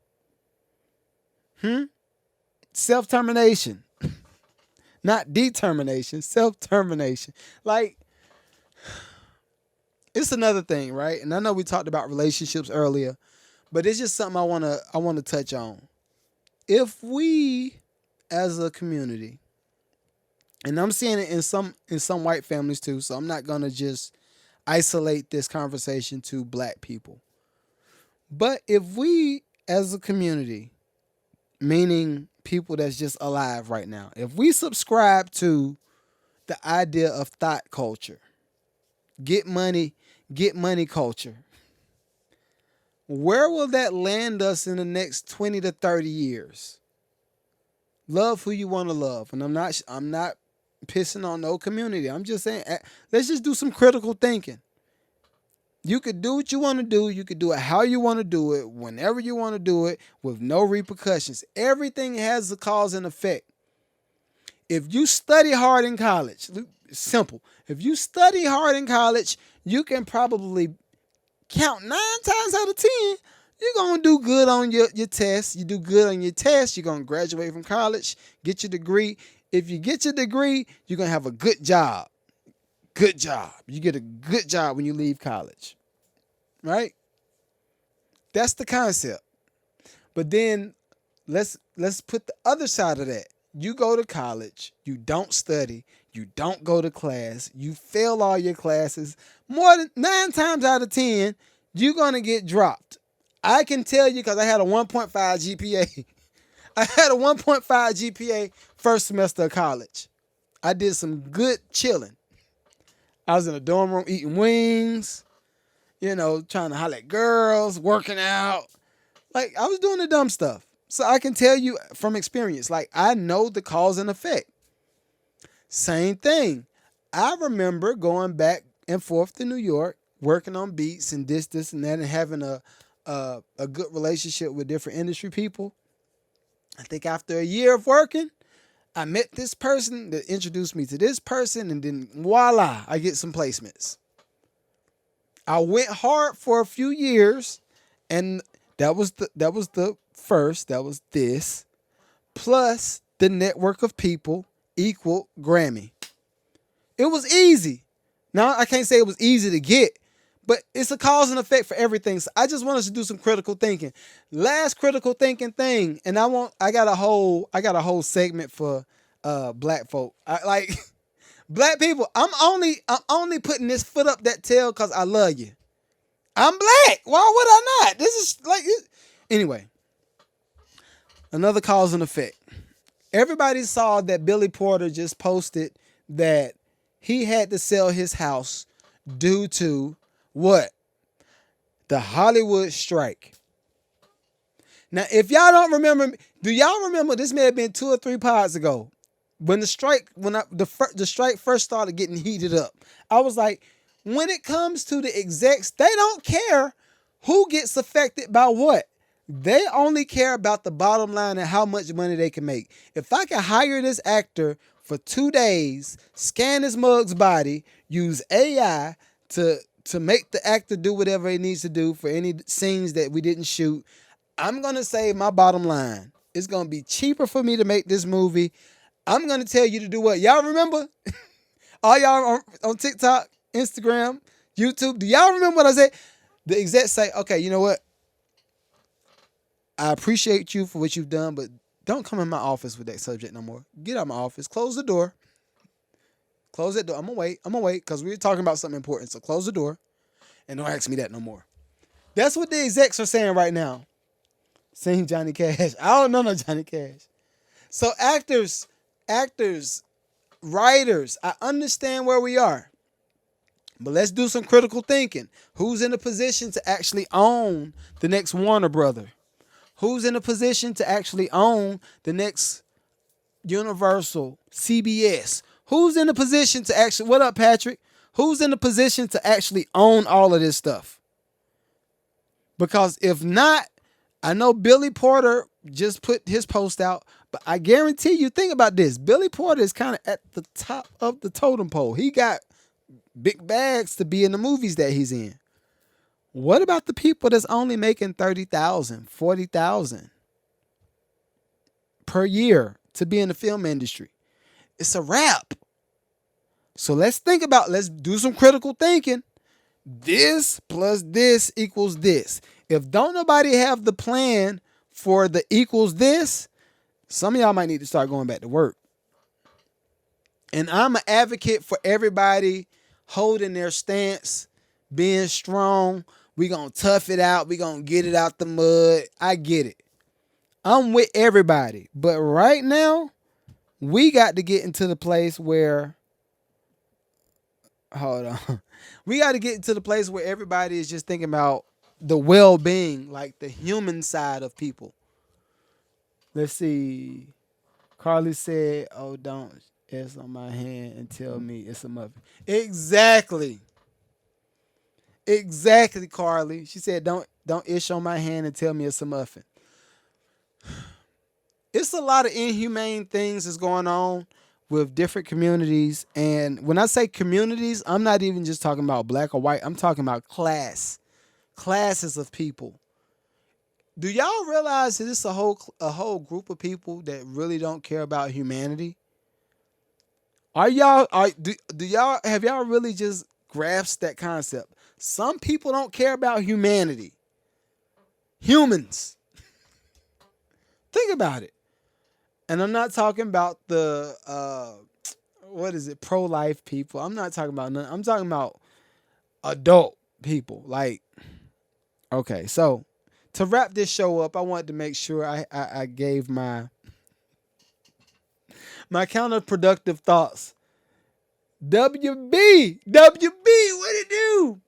end? Self-termination. Not determination, self-termination. Like, it's another thing, right? And I know we talked about relationships earlier, but it's just something I want to touch on. If we as a community, and I'm seeing it in some white families too, so I'm not going to just isolate this conversation to black people. But if we as a community, meaning people that's just alive right now, if we subscribe to the idea of thought culture, get money culture, where will that land us in the next 20 to 30 years? Love who you want to love. And I'm not pissing on no community. I'm just saying, let's just do some critical thinking. You could do what you want to do. You could do it how you want to do it, whenever you want to do it, with no repercussions. Everything has a cause and effect. If you study hard in college, simple. If you study hard in college, you can probably count 9 times out of 10, you're going to do good on your test. You do good on your test, you're going to graduate from college, get your degree. If you get your degree, you're going to have a good job. Good job. You get a good job when you leave college, right? That's the concept. But then let's put the other side of that. You go to college, you don't study, you don't go to class, you fail all your classes. More than 9 times out of 10, you're going to get dropped. I can tell you because I had a 1.5 GPA. I had a 1.5 GPA first semester of college. I did some good chilling. I was in a dorm room eating wings, trying to holler at girls, working out. Like, I was doing the dumb stuff. So I can tell you from experience, like, I know the cause and effect. Same thing. I remember going back and forth to New York, working on beats and this and that, and having a good relationship with different industry people. I think after a year of working, I met this person that introduced me to this person, and then voila, I get some placements. I went hard for a few years, and that was the first. That was this, plus the network of people equal Grammy. It was easy. Now I can't say it was easy to get, but it's a cause and effect for everything. So I just want us to do some critical thinking. Last critical thinking thing, and I got a whole segment for black folk. Black people. I'm only putting this foot up that tail because I love you. I'm black. Why would I not? This is like anyway. Another cause and effect. Everybody saw that Billy Porter just posted that he had to sell his house due to what? The Hollywood strike. Now, if y'all don't remember, do y'all remember this may have been 2 or 3 pods ago when the strike first started getting heated up? I was like, when it comes to the execs, they don't care who gets affected by what. They only care about the bottom line and how much money they can make. If I can hire this actor for 2 days, scan his mug's body, use AI to to make the actor do whatever he needs to do for any scenes that we didn't shoot. I'm going to say my bottom line. It's going to be cheaper for me to make this movie. I'm going to tell you to do what? Y'all remember? All y'all on TikTok, Instagram, YouTube. Do y'all remember what I said? The exec say, okay, you know what? I appreciate you for what you've done, but don't come in my office with that subject no more. Get out of my office. Close the door. Close that door. I'm going to wait because we're talking about something important. So close the door and don't ask me that no more. That's what the execs are saying right now. Saying Johnny Cash. I don't know no Johnny Cash. So actors, writers, I understand where we are. But let's do some critical thinking. Who's in a position to actually own the next Warner Brother? Who's in a position to actually own the next Universal, CBS? Who's in a position to actually, what up, Patrick? Who's in a position to actually own all of this stuff? Because if not, I know Billy Porter just put his post out, but I guarantee you, think about this. Billy Porter is kind of at the top of the totem pole. He got big bags to be in the movies that he's in. What about the people that's only making $30,000, $40,000 per year to be in the film industry? It's a wrap. So let's do some critical thinking. This plus this equals this. If don't nobody have the plan for the equals this, some of y'all might need to start going back to work. And I'm an advocate for everybody holding their stance, being strong. We gonna tough it out. We gonna get it out the mud. I get it. I'm with everybody. But right now, we got to get into the place where, hold on. We got to get into the place where everybody is just thinking about the well-being, like the human side of people. Let's see. Carly said, oh, don't S on my hand and tell me it's a muffin. Exactly, Carly. She said, don't ish on my hand and tell me it's a muffin. It's a lot of inhumane things that's going on with different communities. And when I say communities, I'm not even just talking about black or white. I'm talking about classes of people. Do y'all realize that it's a whole group of people that really don't care about humanity? Have y'all really just grasped that concept? Some people don't care about humanity. Humans. Think about it. And I'm not talking about the pro-life people. I'm not talking about none. I'm talking about adult people. Like, okay, so to wrap this show up, I wanted to make sure I gave my counterproductive thoughts. WB, what it do?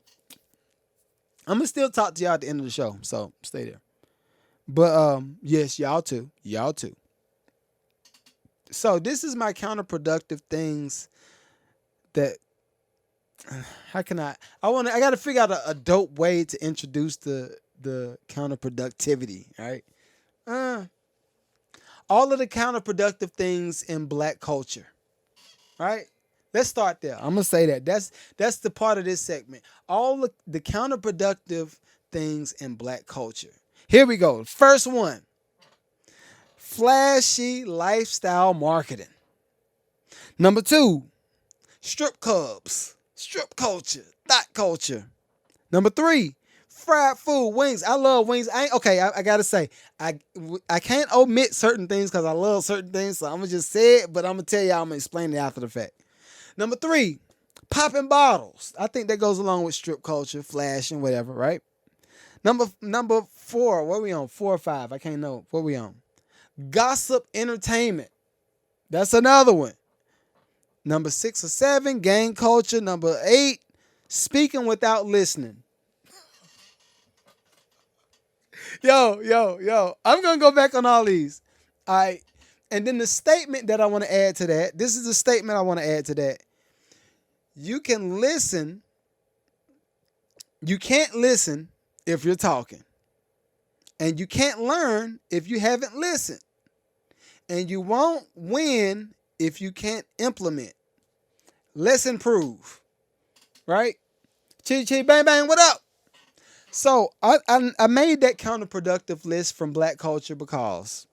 I'm gonna still talk to y'all at the end of the show, so stay there. But yes, y'all too. So this is my counterproductive things that I got to figure out a dope way to introduce the counterproductivity, right? All of the counterproductive things in black culture, right? Let's start there. I'm gonna say that. That's the part of this segment. All the counterproductive things in black culture. Here we go. First one. Flashy lifestyle marketing. Number 2, strip clubs, strip culture, thought culture. Number 3, fried food, wings. I love wings. I gotta say, I can't omit certain things because I love certain things, so I'm gonna just say it, but I'm gonna tell y'all, I'm gonna explain it after the fact. Number 3, popping bottles. I think that goes along with strip culture, flashing, whatever, right? Number 4, what are we on? 4 or 5? I can't know. What are we on? Gossip entertainment. That's another one. Number 6 or 7, gang culture. Number 8, speaking without listening. Yo. I'm going to go back on all these. All right. And then the statement that I want to add to that. This is the statement I want to add to that. You can listen. You can't listen if you're talking. And you can't learn if you haven't listened. And you won't win if you can't implement. Let's improve. Right? Chitty chitty bang bang, what up? So I made that counterproductive list from Black culture because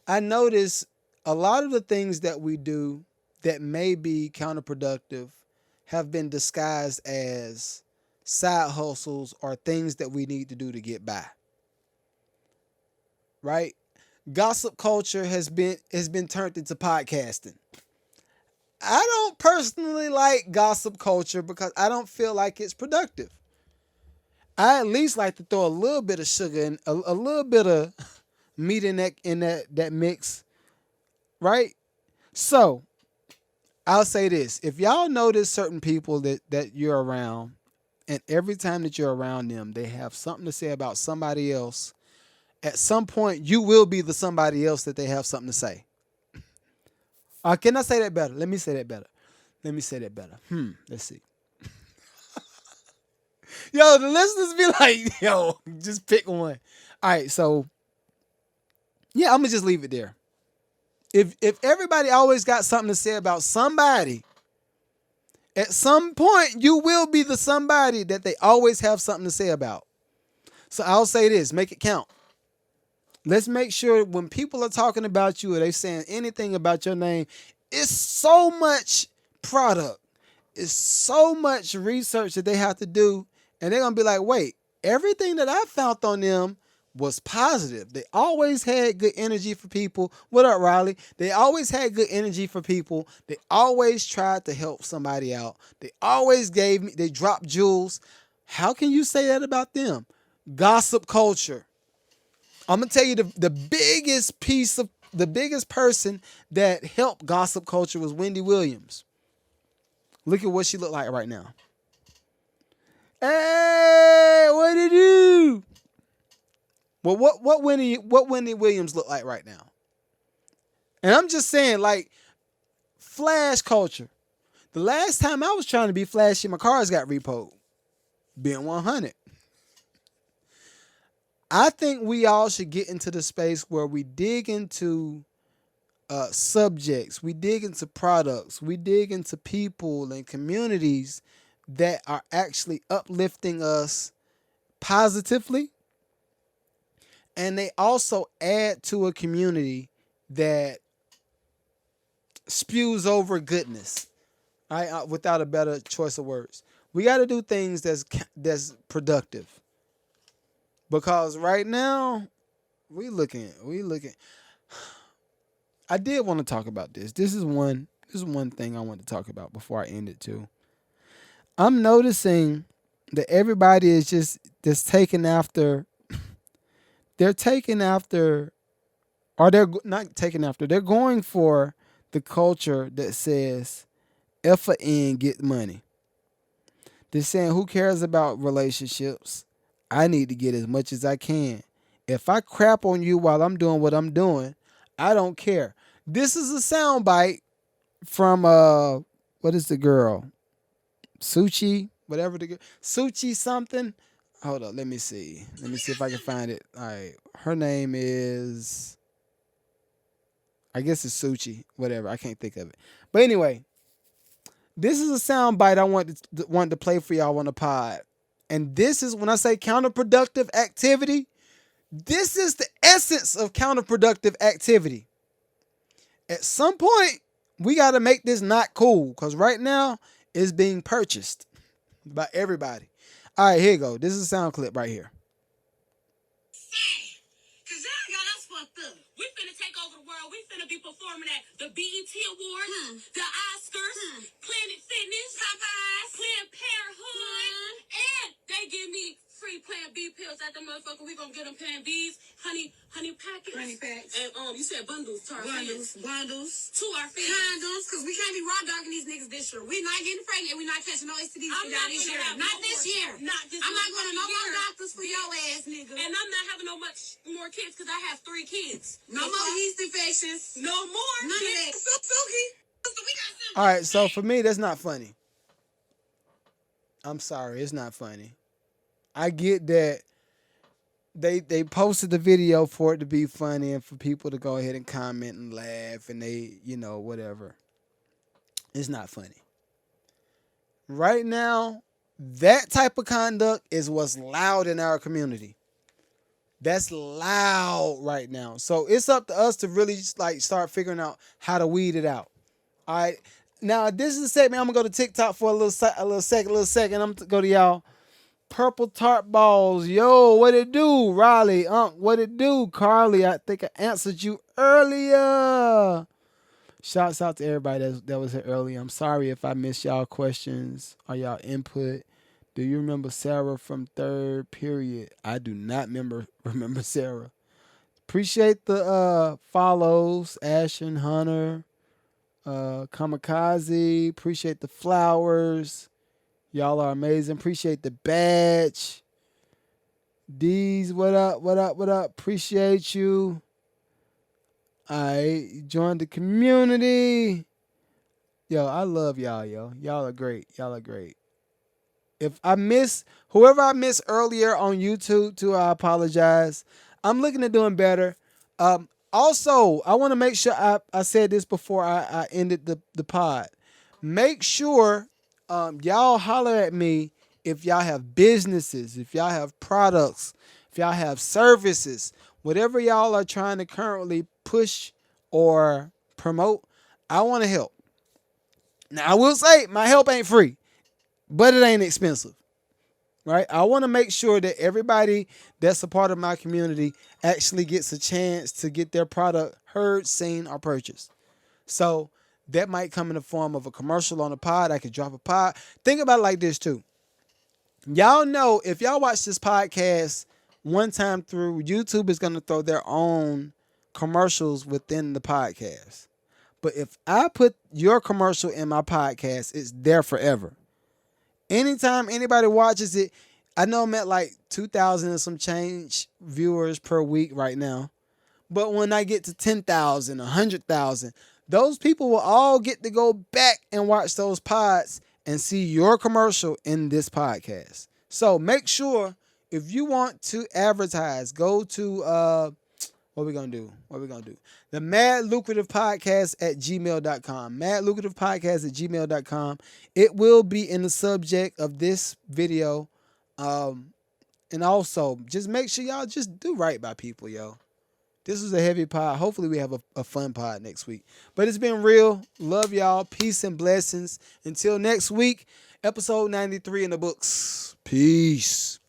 I noticed a lot of the things that we do that may be counterproductive have been disguised as side hustles or things that we need to do to get by. Right? Gossip culture has been turned into podcasting. I don't personally like gossip culture because I don't feel like it's productive. I at least like to throw a little bit of sugar in, a little bit of meat in that mix, right? So I'll say this: if y'all notice certain people that you're around, and every time that you're around them, they have something to say about somebody else. At some point, you will be the somebody else that they have something to say. Can I say that better? Let me say that better. Let me say that better. Let's see. Yo, the listeners be like, yo, just pick one. All right, so yeah, I'm gonna just leave it there. If everybody always got something to say about somebody, at some point you will be the somebody that they always have something to say about. So I'll say this, make it count. Let's make sure when people are talking about you or they saying anything about your name, it's so much product. It's so much research that they have to do. And they're going to be like, wait, everything that I found on them was positive. They always had good energy for people. What up, Riley? They always had good energy for people. They always tried to help somebody out. They always they dropped jewels. How can you say that about them? Gossip culture. I'm going to tell you the biggest person that helped gossip culture was Wendy Williams. Look at what she look like right now. Hey, what did you? Well, what Wendy Williams look like right now? And I'm just saying, like, flash culture. The last time I was trying to be flashy, my cars got repoed. Being 100. I think we all should get into the space where we dig into subjects, we dig into products, we dig into people and communities that are actually uplifting us positively. And they also add to a community that spews over goodness. Without a better choice of words, we got to do things that's productive. Because right now, we looking. I did want to talk about this. This is one thing I want to talk about before I end it too. I'm noticing that everybody is just taking after. They're taking after, or they're not taking after. They're going for the culture that says, "F a N, get money." They're saying, "Who cares about relationships? I need to get as much as I can. If I crap on you while I'm doing what I'm doing, I don't care." This is a soundbite from what is the girl? Suchi, whatever the girl. Suchi something. Hold up, let me see. Let me see if I can find it. All right. Her name is, I guess it's Suchi, whatever. I can't think of it. But anyway, this is a soundbite I want to play for y'all on the pod. And this is when I say counterproductive activity, this is the essence of counterproductive activity. At some point, we got to make this not cool because right now it's being purchased by everybody. All right, here you go. This is a sound clip right here. Cause y'all got us fucked up. We finna take over the world. We finna be performing at the BET Awards, the Oscars, Planet Fitness, Popeyes, Planned Parenthood, and they give me free Plan B pills at the motherfucker. We gonna get them Plan Bs, honey packets. Honey packs. And you said bundles to our fans. Bundles. To our fans. Condoms, cause we can't be raw dogging these niggas this year. We not getting pregnant. We not catching no STDs this year. Not this year. I'm not going to no more doctors for your ass, nigga. And I'm not having no much more kids because I have 3 kids. No more yeast infections. No more. None of that. All right, so for me, that's not funny. I'm sorry, it's not funny. I get that they posted the video for it to be funny and for people to go ahead and comment and laugh and they, whatever. It's not funny. Right now, That type of conduct is what's loud in our community. That's loud right now. So it's up to us to really just like start figuring out how to weed it out. All right. Now this is the segment. I'm gonna go to TikTok for a little second. I'm gonna go to y'all. Purple tart balls. Yo, what it do? Riley, what it do? Carly, I think I answered you earlier. Shouts out to everybody that was here earlier. I'm sorry if I missed y'all questions or y'all input. Do you remember Sarah from third period? I do not remember Sarah. Appreciate the follows, Ashton, Hunter, Kamikaze. Appreciate the flowers. Y'all are amazing. Appreciate the badge. D's, what up, what up, what up? Appreciate you. I joined the community. Yo, I love y'all, yo. Y'all are great. Y'all are great. If I miss whoever I missed earlier on YouTube too, I apologize. I'm looking at doing better. Also, I want to make sure I said this before I ended the pod. Make sure y'all holler at me if y'all have businesses, if y'all have products, if y'all have services, whatever y'all are trying to currently push or promote. I want to help. Now, I will say my help ain't free, but it ain't expensive, right? I want to make sure that everybody that's a part of my community actually gets a chance to get their product heard, seen, or purchased. So that might come in the form of a commercial on a pod. I could drop a pod. Think about it like this too. Y'all know if y'all watch this podcast one time through, YouTube is going to throw their own commercials within the podcast. But if I put your commercial in my podcast, it's there forever. Anytime anybody watches it, I know I'm at like 2,000 and some change viewers per week right now. But when I get to 10,000, 100,000, those people will all get to go back and watch those pods and see your commercial in this podcast. So make sure if you want to advertise, go to what we gonna do? The Mad Lucrative Podcast at gmail.com. Mad Lucrative Podcast at gmail.com. It will be in the subject of this video. And also, just make sure y'all just do right by people, yo. This was a heavy pod. Hopefully we have a fun pod next week. But it's been real. Love y'all. Peace and blessings. Until next week, episode 93 in the books. Peace.